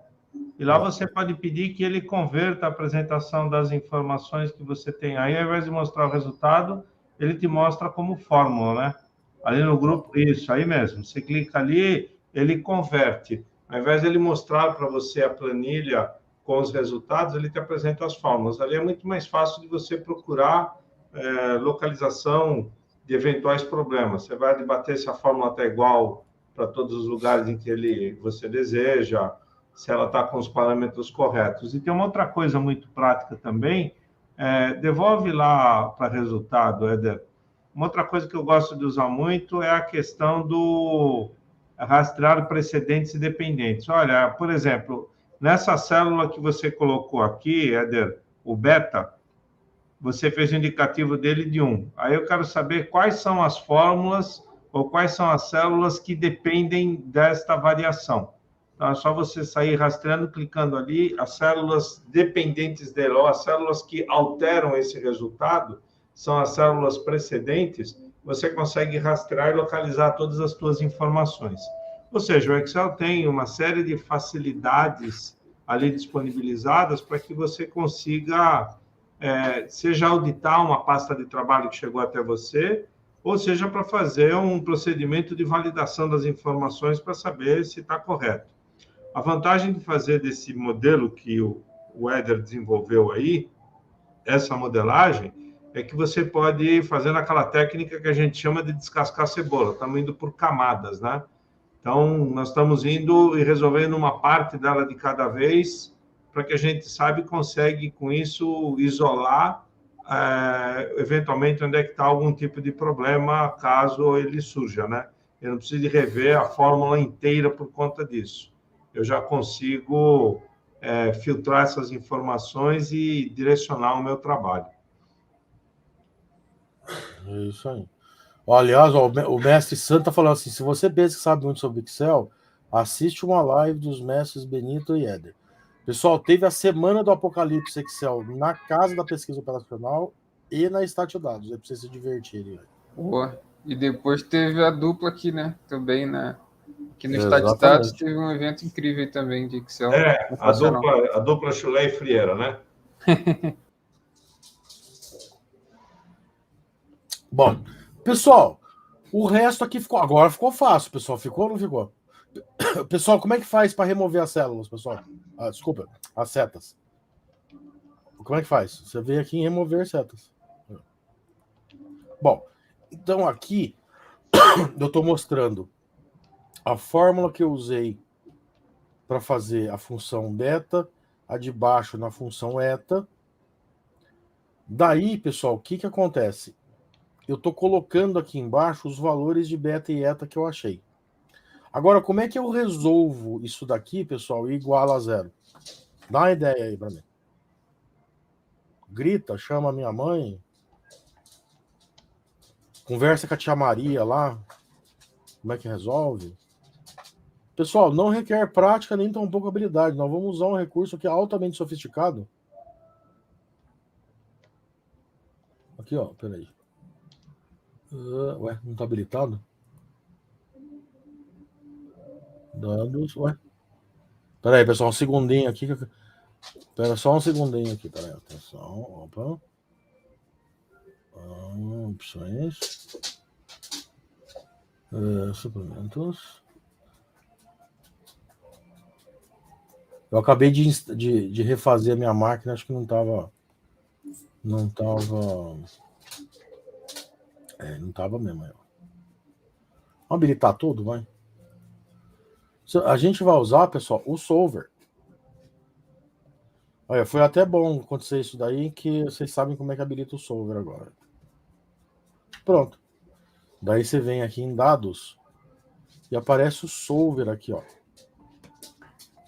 e lá você pode pedir que ele converta a apresentação das informações que você tem aí, ao invés de mostrar o resultado, ele te mostra como fórmula, né? Ali no grupo, isso, aí mesmo. Você clica ali, ele converte. Ao invés de ele mostrar para você a planilha com os resultados, ele te apresenta as fórmulas. Ali é muito mais fácil de você procurar localização de eventuais problemas. Você vai debater se a fórmula está igual para todos os lugares em que você deseja, se ela está com os parâmetros corretos. E tem uma outra coisa muito prática também, devolve lá para resultado, Éder. Uma outra coisa que eu gosto de usar muito é a questão do rastrear precedentes e dependentes. Olha, por exemplo, nessa célula que você colocou aqui, Éder, o beta, você fez o indicativo dele de 1. Aí eu quero saber quais são as fórmulas ou quais são as células que dependem desta variação. Então, é só você sair rastreando, clicando ali, as células dependentes dele, ou as células que alteram esse resultado, são as células precedentes, você consegue rastrear e localizar todas as suas informações. Ou seja, o Excel tem uma série de facilidades ali disponibilizadas para que você consiga, seja auditar uma pasta de trabalho que chegou até você, ou seja, para fazer um procedimento de validação das informações para saber se está correto. A vantagem de fazer desse modelo que o Éder desenvolveu aí, essa modelagem, é que você pode ir fazendo aquela técnica que a gente chama de descascar cebola. Estamos indo por camadas, né? Então, nós estamos indo e resolvendo uma parte dela de cada vez, para que a gente saiba e consegue, com isso, isolar eventualmente, onde é que está algum tipo de problema, caso ele surja, né? Eu não preciso de rever a fórmula inteira por conta disso. Eu já consigo filtrar essas informações e direcionar o meu trabalho. É isso aí. Aliás, ó, o mestre Santo tá falando assim: se você pensa que sabe muito sobre Excel, assiste uma live dos mestres Benito e Éder. Pessoal, teve a semana do Apocalipse Excel na casa da pesquisa operacional e na Estatidados. É para vocês se divertirem. Boa. E depois teve a dupla aqui, né? Também, né? Aqui no Statistatus Exatamente. teve um evento incrível também de Excel. A dupla Chulé e Frieira, né? Bom, pessoal, o resto aqui ficou. Agora ficou fácil, pessoal. Ficou ou não ficou? Pessoal, como é que faz para remover as células, pessoal? Desculpa, as setas. Como é que faz? Você vem aqui em remover setas. Bom, então aqui eu estou mostrando a fórmula que eu usei para fazer a função beta, a de baixo na função eta. Daí, pessoal, o que acontece? Eu estou colocando aqui embaixo os valores de beta e eta que eu achei. Agora, como é que eu resolvo isso daqui, pessoal, e igual a zero? Dá uma ideia aí para mim. Grita, chama a minha mãe, conversa com a tia Maria lá, como é que resolve? Pessoal, não requer prática nem tão pouco habilidade. Nós vamos usar um recurso que é altamente sofisticado. Aqui, ó, peraí. Ué, não tá habilitado? Dados, ué. Peraí, pessoal, um segundinho aqui. Pera só um segundinho aqui, peraí, atenção, opa. Opções. Suplementos. Eu acabei de refazer a minha máquina, acho que não tava. Não tava mesmo. Vamos habilitar tudo, vai. A gente vai usar, pessoal, o solver. Olha, foi até bom acontecer isso daí, que vocês sabem como é que habilita o solver agora. Pronto. Daí você vem aqui em dados e aparece o solver aqui, ó.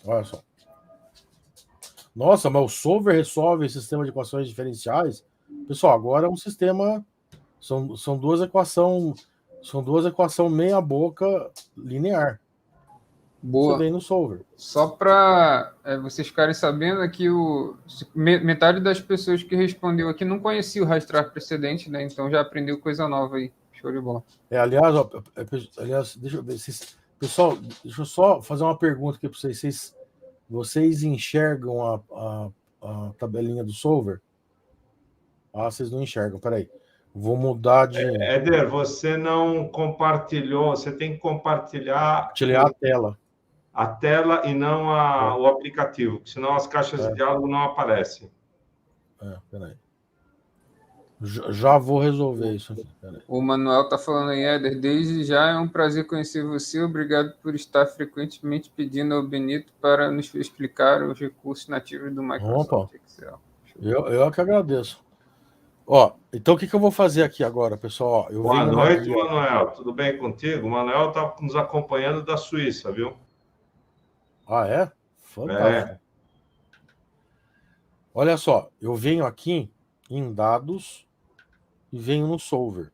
Olha só. Nossa, mas o solver resolve sistema de equações diferenciais? Pessoal, agora é um sistema. São duas equações. São duas equações meia boca linear. Boa. Você vem no solver. Só para vocês ficarem sabendo que metade das pessoas que respondeu aqui não conhecia o rastrear precedente, né? Então já aprendeu coisa nova aí. Show de bola. Aliás, deixa eu ver. Pessoal, deixa eu só fazer uma pergunta aqui para vocês. Vocês enxergam a tabelinha do solver? Vocês não enxergam, peraí. Vou mudar de. Éder, você não compartilhou, você tem que compartilhar a tela. A tela e não o aplicativo, senão as caixas de diálogo não aparecem. Peraí. Já vou resolver isso aqui. Peraí. O Manuel tá falando aí, Éder, desde já é um prazer conhecer você. Obrigado por estar frequentemente pedindo ao Benito para nos explicar os recursos nativos do Microsoft Excel. Eu que agradeço. Ó, então o que eu vou fazer aqui agora, pessoal? Boa noite, Manuel. Tudo bem contigo? O Manuel está nos acompanhando da Suíça, viu? É? Fantástico. Olha só, eu venho aqui em dados e venho no solver.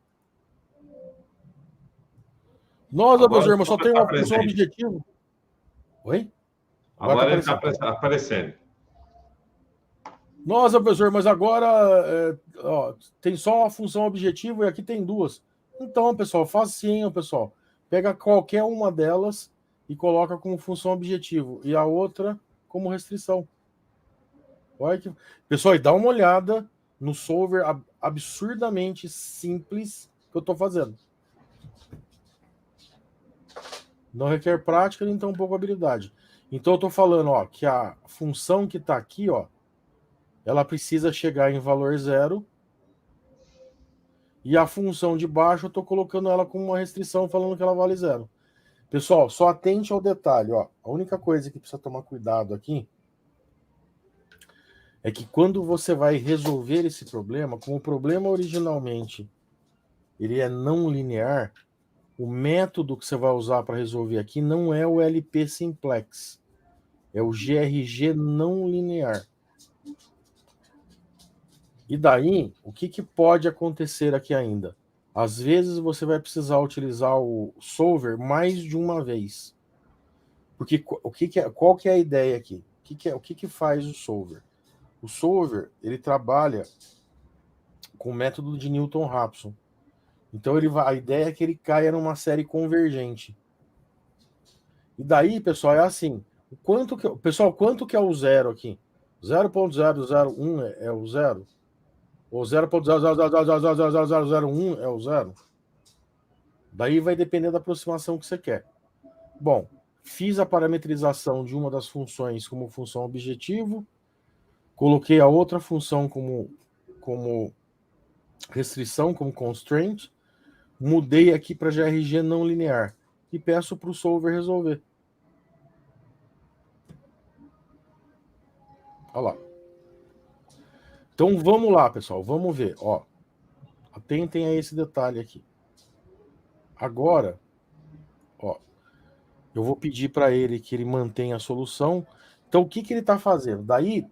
Nossa, professor, mas só tem uma função objetivo. Oi? Agora ele está aparecendo. Nossa, professor, mas agora tem só uma função objetivo e aqui tem duas. Então, pessoal, facinho, pessoal. Pega qualquer uma delas e coloca como função objetivo e a outra como restrição. Olha que... Pessoal, e dá uma olhada no solver absurdamente simples que eu estou fazendo. Não requer prática nem tão pouco habilidade. Então eu estou falando, ó, que a função que está aqui, ó, ela precisa chegar em valor zero. E a função de baixo eu estou colocando ela com uma restrição falando que ela vale zero. Pessoal, só atente ao detalhe, ó. A única coisa que precisa tomar cuidado aqui é que quando você vai resolver esse problema, como o problema originalmente ele é não linear, o método que você vai usar para resolver aqui não é o LP simplex, é o GRG não linear. E daí, o que pode acontecer aqui ainda? Às vezes você vai precisar utilizar o solver mais de uma vez. Porque qual que é a ideia aqui? O que faz o solver? O solver, ele trabalha com o método de Newton-Raphson. Então a ideia é que ele caia numa série convergente. E daí, pessoal, é assim. Pessoal, quanto que é o zero aqui? 0.001 é o zero? Ou 0.0000001 é o zero? Daí vai depender da aproximação que você quer. Bom, fiz a parametrização de uma das funções como função objetivo, coloquei a outra função como restrição, como constraint, mudei aqui para GRG não linear e peço para o solver resolver. Olha lá. Então vamos lá, pessoal, vamos ver. Ó, atentem a esse detalhe aqui. Agora, ó, eu vou pedir para ele que ele mantenha a solução. Então o que ele está fazendo? Daí,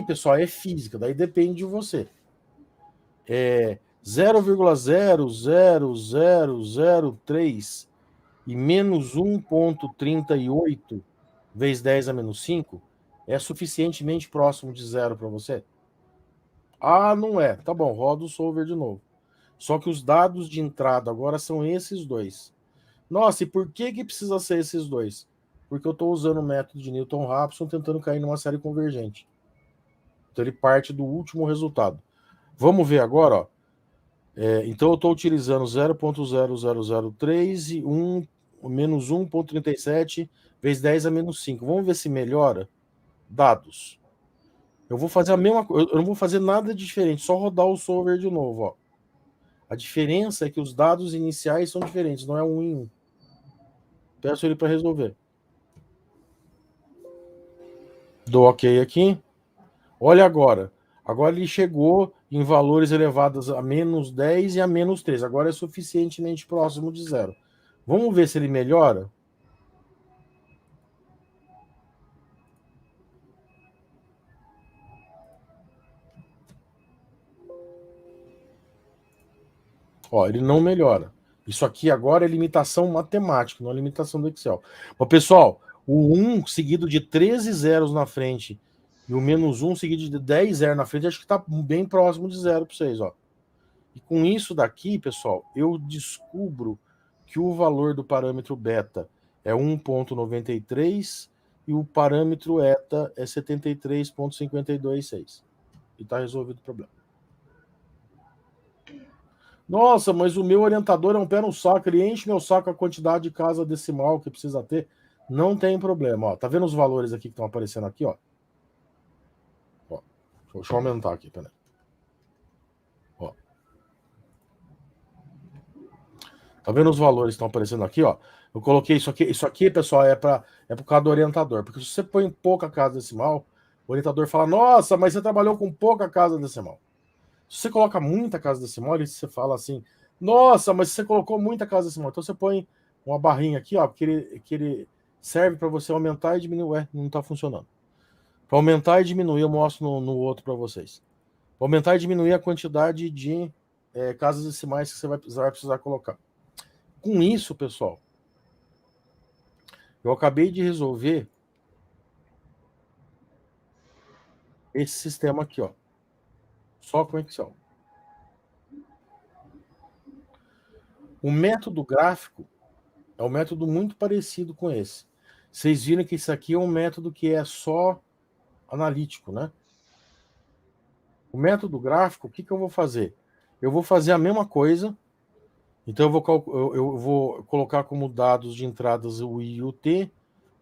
pessoal, é física, daí depende de você. 0,00003 e menos 1,38 vezes 10 a menos 5 é suficientemente próximo de zero para você? Ah, não é. Tá bom, roda o solver de novo. Só que os dados de entrada agora são esses dois. Nossa, e por que precisa ser esses dois? Porque eu estou usando o método de Newton-Raphson tentando cair numa série convergente. Então ele parte do último resultado. Vamos ver agora, ó. Então eu estou utilizando 0.0003 e menos 1,37 vezes 10 a menos 5. Vamos ver se melhora. Dados. Eu vou fazer a mesma coisa. Eu não vou fazer nada diferente, só rodar o solver de novo. Ó. A diferença é que os dados iniciais são diferentes, não é um em um. Peço ele para resolver. Dou OK aqui. Olha agora. Agora ele chegou em valores elevados a menos 10 e a menos 3. Agora é suficientemente próximo de zero. Vamos ver se ele melhora? Ó, ele não melhora. Isso aqui agora é limitação matemática, não é limitação do Excel. Mas, pessoal, o 1 seguido de 13 zeros na frente e o menos 1 seguido de 10 zeros na frente, acho que está bem próximo de zero para vocês. Ó. E com isso daqui, pessoal, eu descubro que o valor do parâmetro beta é 1,93 e o parâmetro eta é 73,526. E está resolvido o problema. Nossa, mas o meu orientador é um pé no saco, ele enche meu saco a quantidade de casa decimal que precisa ter. Não tem problema, ó. Tá vendo os valores aqui que estão aparecendo aqui, ó? Ó, deixa eu aumentar aqui, peraí. Ó. Tá vendo os valores que estão aparecendo aqui, ó? Eu coloquei isso aqui, pessoal, é por causa do orientador. Porque se você põe pouca casa decimal, o orientador fala, nossa, mas você trabalhou com pouca casa decimal. Se você coloca muita casa decimal, você fala assim, nossa, mas você colocou muita casa decimal. Então você põe uma barrinha aqui, ó, que ele serve para você aumentar e diminuir. Ué, não está funcionando. Para aumentar e diminuir, eu mostro no outro para vocês. Para aumentar e diminuir a quantidade de casas decimais que você vai precisar colocar. Com isso, pessoal, eu acabei de resolver esse sistema aqui, ó. Só com Excel. O método gráfico é um método muito parecido com esse. Vocês viram que isso aqui é um método que é só analítico, né? O método gráfico, o que eu vou fazer? Eu vou fazer a mesma coisa. Então eu vou colocar como dados de entradas o I e o T,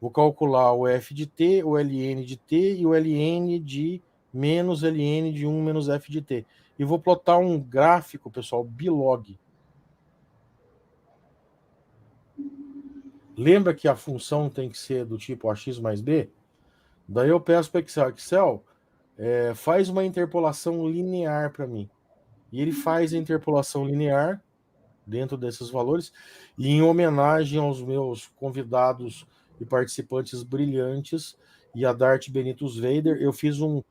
vou calcular o F de T, o LN de T e o LN de menos LN de 1 menos F de T. E vou plotar um gráfico, pessoal, bilog. Lembra que a função tem que ser do tipo AX mais B? Daí eu peço para Excel, faz uma interpolação linear para mim. E ele faz a interpolação linear dentro desses valores, e em homenagem aos meus convidados e participantes brilhantes e a Darth Benitus Vader, eu fiz um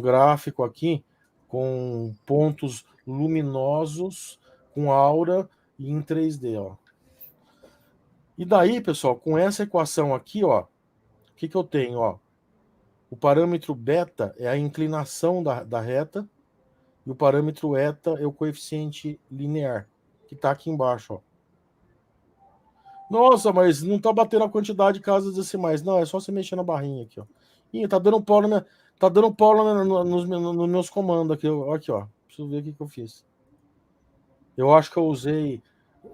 gráfico aqui com pontos luminosos, com aura e em 3D, ó. E daí, pessoal, com essa equação aqui, ó, o que eu tenho, ó? O parâmetro beta é a inclinação da reta e o parâmetro eta é o coeficiente linear, que está aqui embaixo, ó. Nossa, mas não está batendo a quantidade de casas decimais. Não, é só você mexer na barrinha aqui, ó. Ih, tá dando pau nos meus comandos aqui, ó. Aqui, ó. Preciso ver o que eu fiz. Eu acho que eu usei...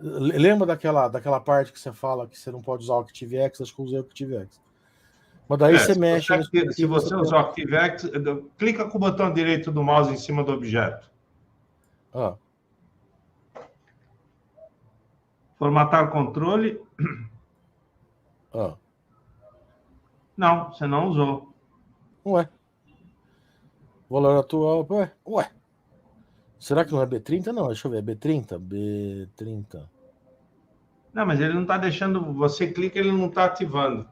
Lembra daquela parte que você fala que você não pode usar o ActiveX? Acho que eu usei o ActiveX. Mas daí você mexe... Se você usar o ActiveX, clica com o botão direito do mouse em cima do objeto. Formatar controle. Não, você não usou. Ué. Valor atual. Ué. Será que não é B30? Não, deixa eu ver. B30? B30. Não, mas ele não está deixando... Você clica, ele não está ativando.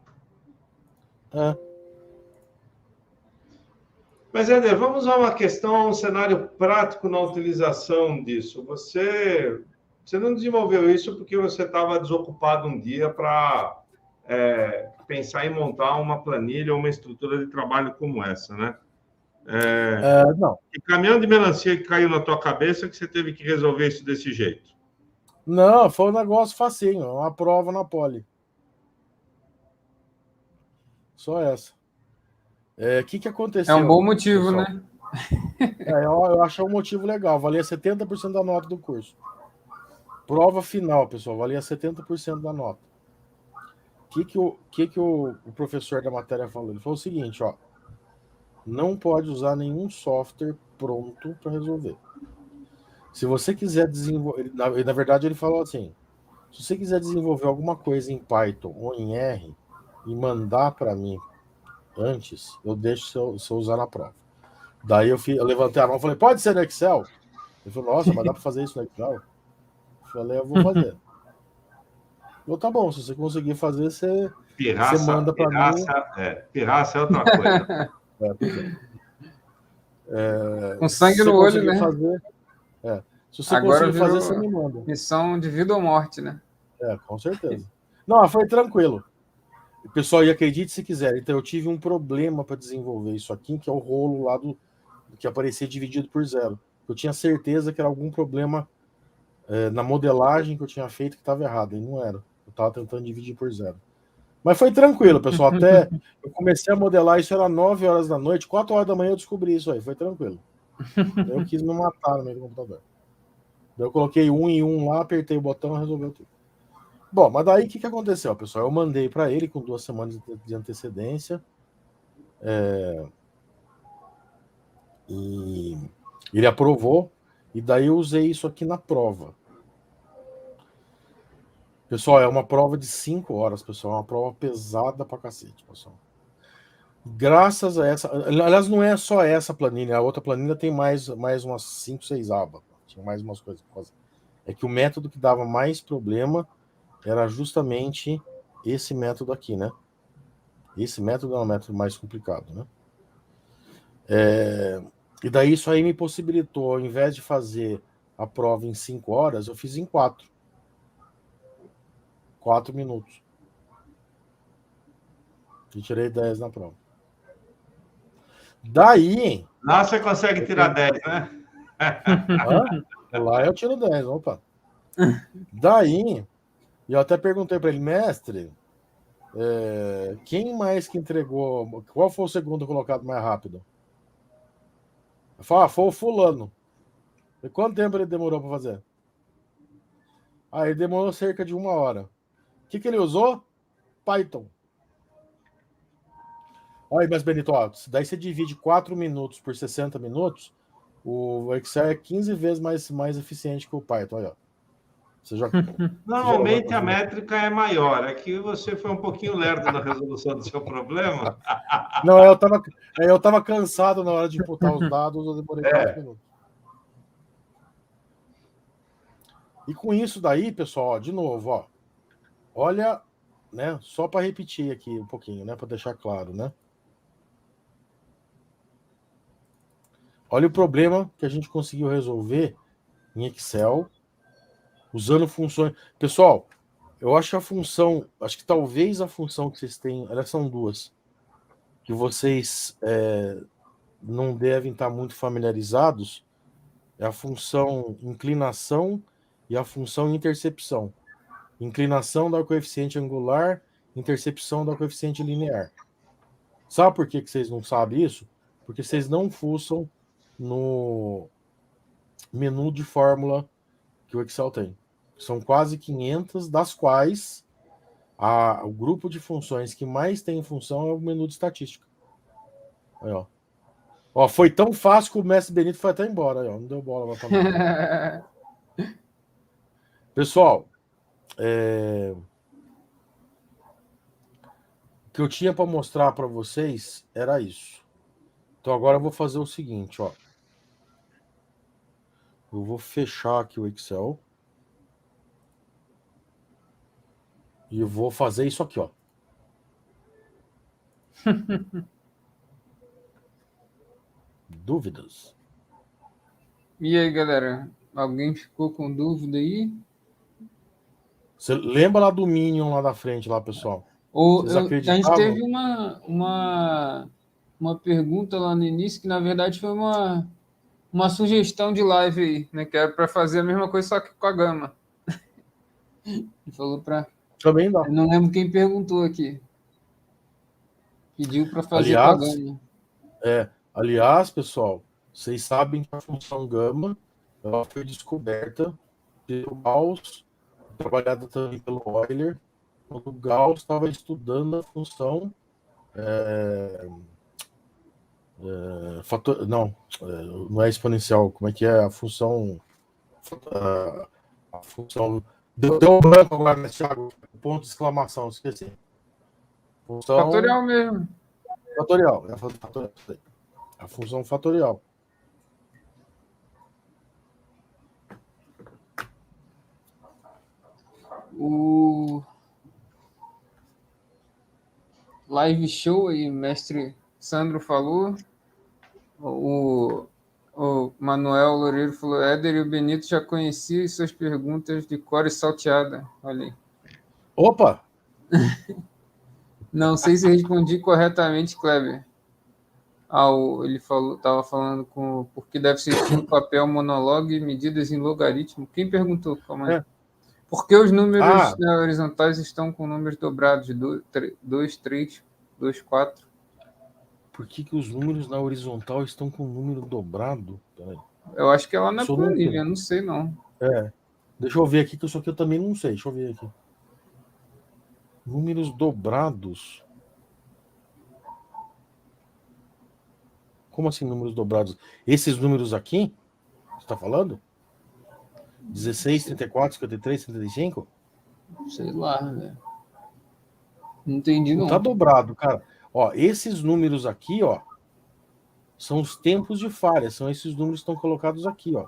Mas, Éder, vamos a uma questão, um cenário prático na utilização disso. Você não desenvolveu isso porque você estava desocupado um dia para pensar em montar uma planilha ou uma estrutura de trabalho como essa, né? Não. Que caminhão de melancia que caiu na tua cabeça que você teve que resolver isso desse jeito? Não, foi um negócio facinho, uma prova na Poli. Só essa. O que aconteceu? É um bom motivo, pessoal, né? Eu achei um motivo legal. Valia 70% da nota do curso. Prova final, pessoal, valia 70% da nota. O que o professor da matéria falou? Ele falou o seguinte, ó. Não pode usar nenhum software pronto para resolver. Se você quiser desenvolver... Na verdade, ele falou assim, se você quiser desenvolver alguma coisa em Python ou em R e mandar para mim antes, eu deixo você usar na prova. Daí eu levantei a mão e falei, pode ser no Excel? Ele falou, nossa, mas dá para fazer isso no Excel? Eu falei, eu vou fazer. Eu, tá bom, se você conseguir fazer, você manda para mim. Pirraça é outra coisa. Com sangue no olho, né? Fazer, se você agora conseguir fazer, você me manda. Missão de vida ou morte, né? Com certeza. Não, foi tranquilo. O pessoal, e acredite se quiser. Então, eu tive um problema para desenvolver isso aqui, que é o rolo lá que aparecia dividido por 0. Eu tinha certeza que era algum problema na modelagem que eu tinha feito que estava errado, e não era. Eu estava tentando dividir por 0. Mas foi tranquilo, pessoal. Até eu comecei a modelar, isso era 9 horas da noite, 4 horas da manhã eu descobri isso aí, foi tranquilo. Eu quis me matar no meio do computador. Eu coloquei 1 em 1 lá, apertei o botão e resolveu tudo. Bom, mas daí o que aconteceu, pessoal? Eu mandei para ele com 2 semanas de antecedência. E ele aprovou. E daí eu usei isso aqui na prova. Pessoal, é uma prova de 5 horas, pessoal. É uma prova pesada pra cacete, pessoal. Graças a essa... Aliás, não é só essa planilha. A outra planilha tem mais umas 5, 6 abas. Tinha mais umas coisas pra fazer. É que o método que dava mais problema era justamente esse método aqui, né? Esse método é um método mais complicado, né? E daí isso aí me possibilitou, ao invés de fazer a prova em 5 horas, eu fiz em 4. 4 minutos. E tirei 10 na prova. Daí... Lá você consegue tirar 10, né? Lá eu tiro 10, opa. Daí, eu até perguntei para ele, mestre, quem mais que entregou... Qual foi o segundo colocado mais rápido? Eu falei, foi o fulano. E quanto tempo ele demorou para fazer? Ele demorou cerca de 1 hora. O que ele usou? Python. Olha, mas Benito, daí você divide 4 minutos por 60 minutos, o Excel é 15 vezes mais eficiente que o Python. Olha. Normalmente a métrica é maior. Aqui você foi um pouquinho lerdo na resolução do seu problema. Não, eu tava cansado na hora de imputar os dados, eu demorei 4 minutos. E com isso daí, pessoal, ó, de novo, ó, olha, né, só para repetir aqui um pouquinho, né, para deixar claro, né? Olha o problema que a gente conseguiu resolver em Excel usando funções. Pessoal, eu acho que talvez a função que vocês têm, elas são duas, que vocês não devem estar muito familiarizados, é a função inclinação e a função intercepção. Inclinação dá o coeficiente angular, intercepção dá o coeficiente linear. Sabe por que vocês não sabem isso? Porque vocês não fuçam no menu de fórmula que o Excel tem. São quase 500, das quais o grupo de funções que mais tem função é o menu de estatística. Aí, ó. Ó, foi tão fácil que o mestre Benito foi até embora. Aí, ó. Não deu bola lá pra Pessoal, o que eu tinha para mostrar para vocês era isso. Então agora eu vou fazer o seguinte, ó. Eu vou fechar aqui o Excel. E eu vou fazer isso aqui, ó. Dúvidas? E aí, galera? Alguém ficou com dúvida aí? Você lembra lá do Minion lá da frente, lá, pessoal? A gente teve uma pergunta lá no início, que na verdade foi uma sugestão de live aí, né? Que era para fazer a mesma coisa, só que com a Gama. Ele falou para. Também dá. Eu não lembro quem perguntou aqui. Pediu para fazer com a Gama. Aliás, pessoal, vocês sabem que a função Gama ela foi descoberta pelo Gauss, trabalhada também pelo Euler, quando o Gauss estava estudando a função não é exponencial, como é que é a função deu um branco agora, né, Thiago? Ponto de exclamação, esqueci. Função fatorial mesmo. Fatorial, a função fatorial. O live show aí, mestre Sandro falou. O Manuel Loureiro falou: Éder e o Benito já conheciam suas perguntas de cor e salteada. Olha aí. Opa! Não sei se respondi corretamente, Kleber. Ele estava falando porque deve ser no papel monolog e medidas em logaritmo. Quem perguntou? Calma aí. Por que os números horizontais estão com números dobrados? 2, 3, 2, 4. Por que os números na horizontal estão com número dobrado? Eu acho que ela não é planilha, não sei não. Deixa eu ver aqui, que isso aqui eu também não sei. Deixa eu ver aqui. Números dobrados. Como assim números dobrados? Esses números aqui? Você está falando? 16, 34, 53, 75? Sei lá, né? Não entendi, não. Não tá dobrado, cara. Ó, esses números aqui, ó, são os tempos de falha. São esses números que estão colocados aqui, ó.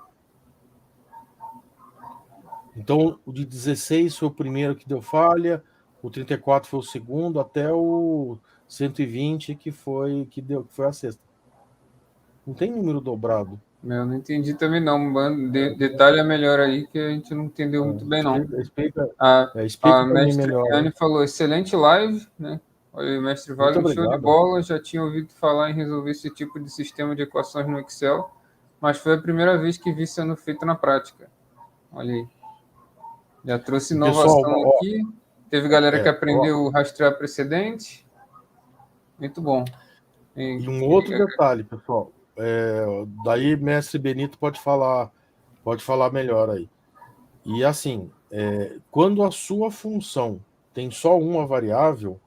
Então, o de 16 foi o primeiro que deu falha, o 34 foi o segundo, até o 120 que foi a sexta. Não tem número dobrado. Eu não entendi também, não. Detalhe melhor aí, que a gente não entendeu muito bem, não. Explica A mestre melhor. Anne falou, excelente live, né? Olha, o mestre Vale, show de bola. Já tinha ouvido falar em resolver esse tipo de sistema de equações no Excel, mas foi a primeira vez que vi sendo feito na prática. Olha aí. Já trouxe inovação, pessoal, aqui. Teve galera que aprendeu a rastrear precedente. Muito bom. E um outro detalhe, pessoal. Daí mestre Benito pode falar melhor aí. E assim, quando a sua função tem só uma variável,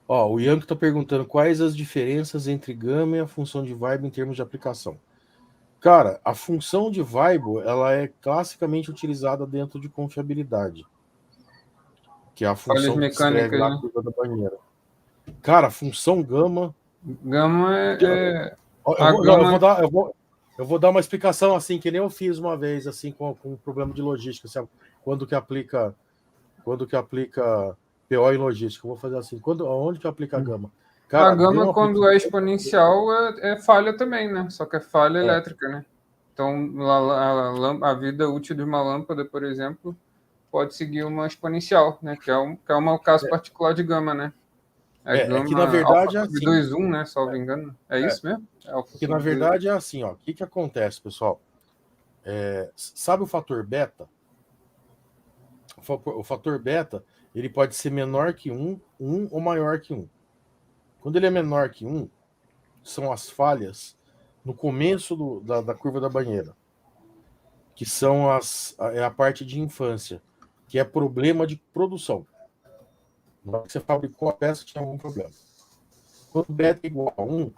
ó, o Ianco está perguntando quais as diferenças entre gama e a função de vibe em termos de aplicação. Cara, a função de Weibull, ela é classicamente utilizada dentro de confiabilidade, que é a Falhas função que descreve mecânicas, lá a né? curva da banheira. Cara, a função gama... Gama a Não, gama eu vou dar uma explicação assim, que nem eu fiz uma vez, assim, com um problema de logística, sabe? Quando que aplica PO em logística. Eu vou fazer assim, onde que aplica a gama? A Cara, gama, gama quando aplica... é exponencial, é falha também, né? Só que é falha É. elétrica, né? Então, a vida útil de uma lâmpada, por exemplo, pode seguir uma exponencial, né? Que é um caso particular de gama, né? É que na Gama alfa verdade é sub assim. 2,1, né? Salvo engano. É isso mesmo? É alfa Que na sub 2,1. verdade é assim, ó. O que acontece, pessoal? Sabe o fator beta? O fator beta, ele pode ser menor que 1 ou maior que 1. Quando ele é menor que 1, são as falhas no começo da curva da banheira, que são a parte de infância, que é problema de produção. Na hora que você fabricou a peça, tinha algum problema. Quando o beta é igual a 1,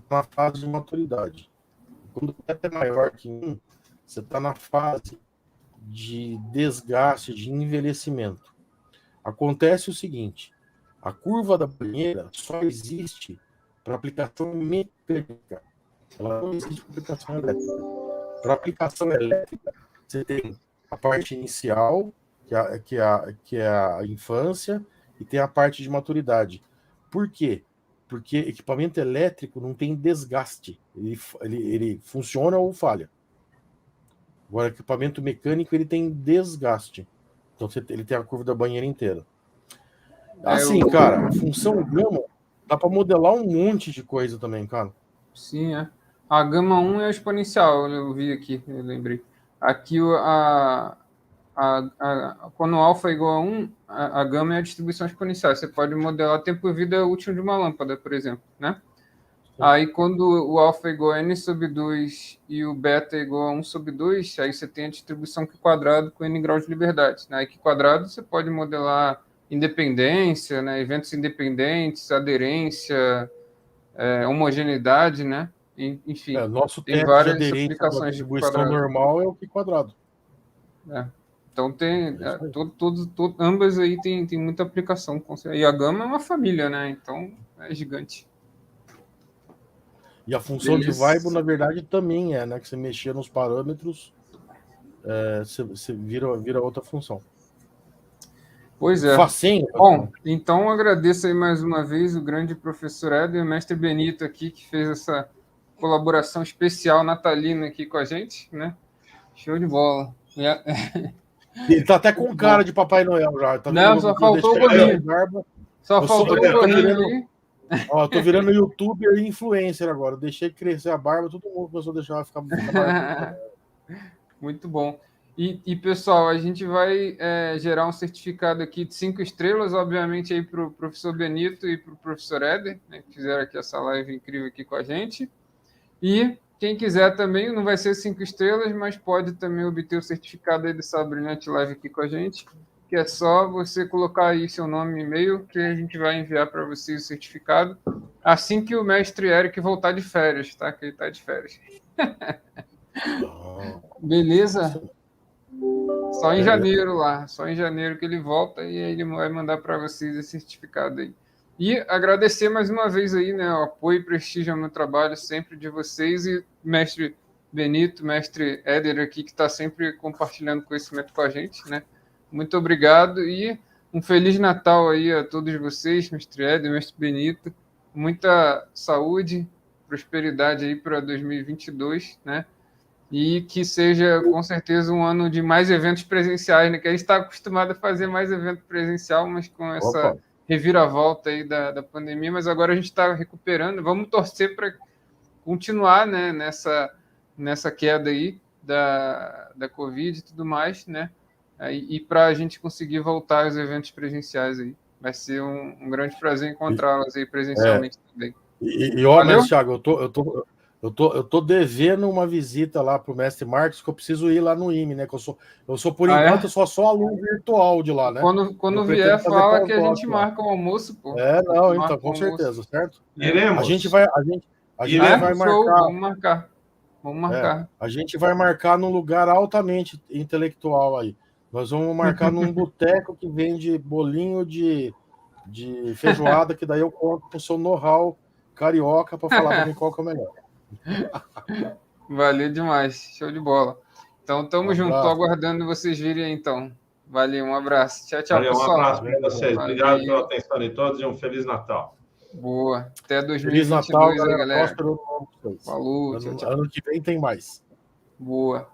está na fase de maturidade. Quando o beta é maior que 1, você está na fase de desgaste, de envelhecimento. Acontece o seguinte: a curva da banheira só existe para aplicação mecânica. Ela não existe para aplicação elétrica. Para aplicação elétrica, você tem a parte inicial, que é a infância, e tem a parte de maturidade. Por quê? Porque equipamento elétrico não tem desgaste. Ele funciona ou falha. Agora, equipamento mecânico, ele tem desgaste. Então, ele tem a curva da banheira inteira. Assim, cara, a função gama dá para modelar um monte de coisa também, cara. Sim, é. A gama 1 é exponencial, eu vi aqui, eu lembrei. Aqui, quando o alfa é igual a 1, a gama é a distribuição exponencial. Você pode modelar tempo de vida útil de uma lâmpada, por exemplo, né? Aí, quando o alfa é igual a n sobre 2 e o beta é igual a 1 sobre 2, aí você tem a distribuição Q quadrado com n graus de liberdade. Né? Aí, Q quadrado, você pode modelar independência, né? Eventos independentes, aderência, homogeneidade, né? Enfim, Nosso tem teste de várias aderência da aplicações de Q distribuição quadrado. normal é o Q quadrado. Então, ambas aí tem muita aplicação. E a gama é uma família, né? Então, é gigante. E a função de Weibull, na verdade, também né? Que você mexer nos parâmetros, você vira outra função. Pois é. Facinho. Bom, então agradeço aí mais uma vez o grande professor Éder e o mestre Benito aqui, que fez essa colaboração especial natalina aqui com a gente, né? Show de bola. Ele tá até com cara de Papai Noel já. Tá Não, só faltou o gorrinho. Só faltou o gorrinho ali. Ó, eu tô virando youtuber e influencer agora. Eu deixei crescer a barba, todo mundo começou a deixar ficar barba. Muito bom. E, pessoal, a gente vai gerar um certificado aqui de 5 estrelas, obviamente, aí para o professor Benito e para o professor Éder, né, que fizeram aqui essa live incrível aqui com a gente. E quem quiser também, não vai ser 5 estrelas, mas pode também obter o certificado aí dessa brilhante live aqui com a gente, que é só você colocar aí seu nome e e-mail, que a gente vai enviar para você o certificado assim que o mestre Eric voltar de férias, tá? Que ele está de férias. Beleza? Só em janeiro lá, só em janeiro que ele volta e aí ele vai mandar para vocês esse certificado aí. E agradecer mais uma vez aí, né, o apoio e prestígio ao meu trabalho sempre de vocês e mestre Benito, mestre Éder aqui, que está sempre compartilhando conhecimento com a gente, né? Muito obrigado e um Feliz Natal aí a todos vocês, mestre Éder, mestre Benito. Muita saúde, prosperidade aí para 2022, né? E que seja, com certeza, um ano de mais eventos presenciais, né? Que a gente está acostumado a fazer mais evento presencial, mas com essa reviravolta aí da pandemia, mas agora a gente está recuperando. Vamos torcer para continuar, né, nessa queda aí da Covid e tudo mais, né? E para a gente conseguir voltar aos eventos presenciais aí. Vai ser um grande prazer encontrá-las aí presencialmente também. Mas, Thiago, eu tô devendo uma visita lá pro mestre Marcos, que eu preciso ir lá no IME, né? Que eu sou por enquanto, eu sou aluno virtual de lá, né? Quando vier, fala que a gente marca o almoço, pô. Não, então, com certeza, certo? Iremos. A gente vai marcar. Vamos marcar. Vamos marcar. A gente vai marcar num lugar altamente intelectual aí. Nós vamos marcar num boteco que vende bolinho de feijoada, que daí eu conto com o seu know-how carioca para falar para mim qual que é o melhor. Valeu demais. Show de bola. Então, tamo junto. Tô aguardando vocês virem aí, então. Valeu, um abraço. Tchau, tchau, Valeu, pessoal. Um abraço para vocês. Obrigado pela atenção de todos e um Feliz Natal. Boa. Até 2022, Feliz Natal, aí, galera. Próspero ano. Falou. Tchau, tchau. Ano que vem tem mais. Boa.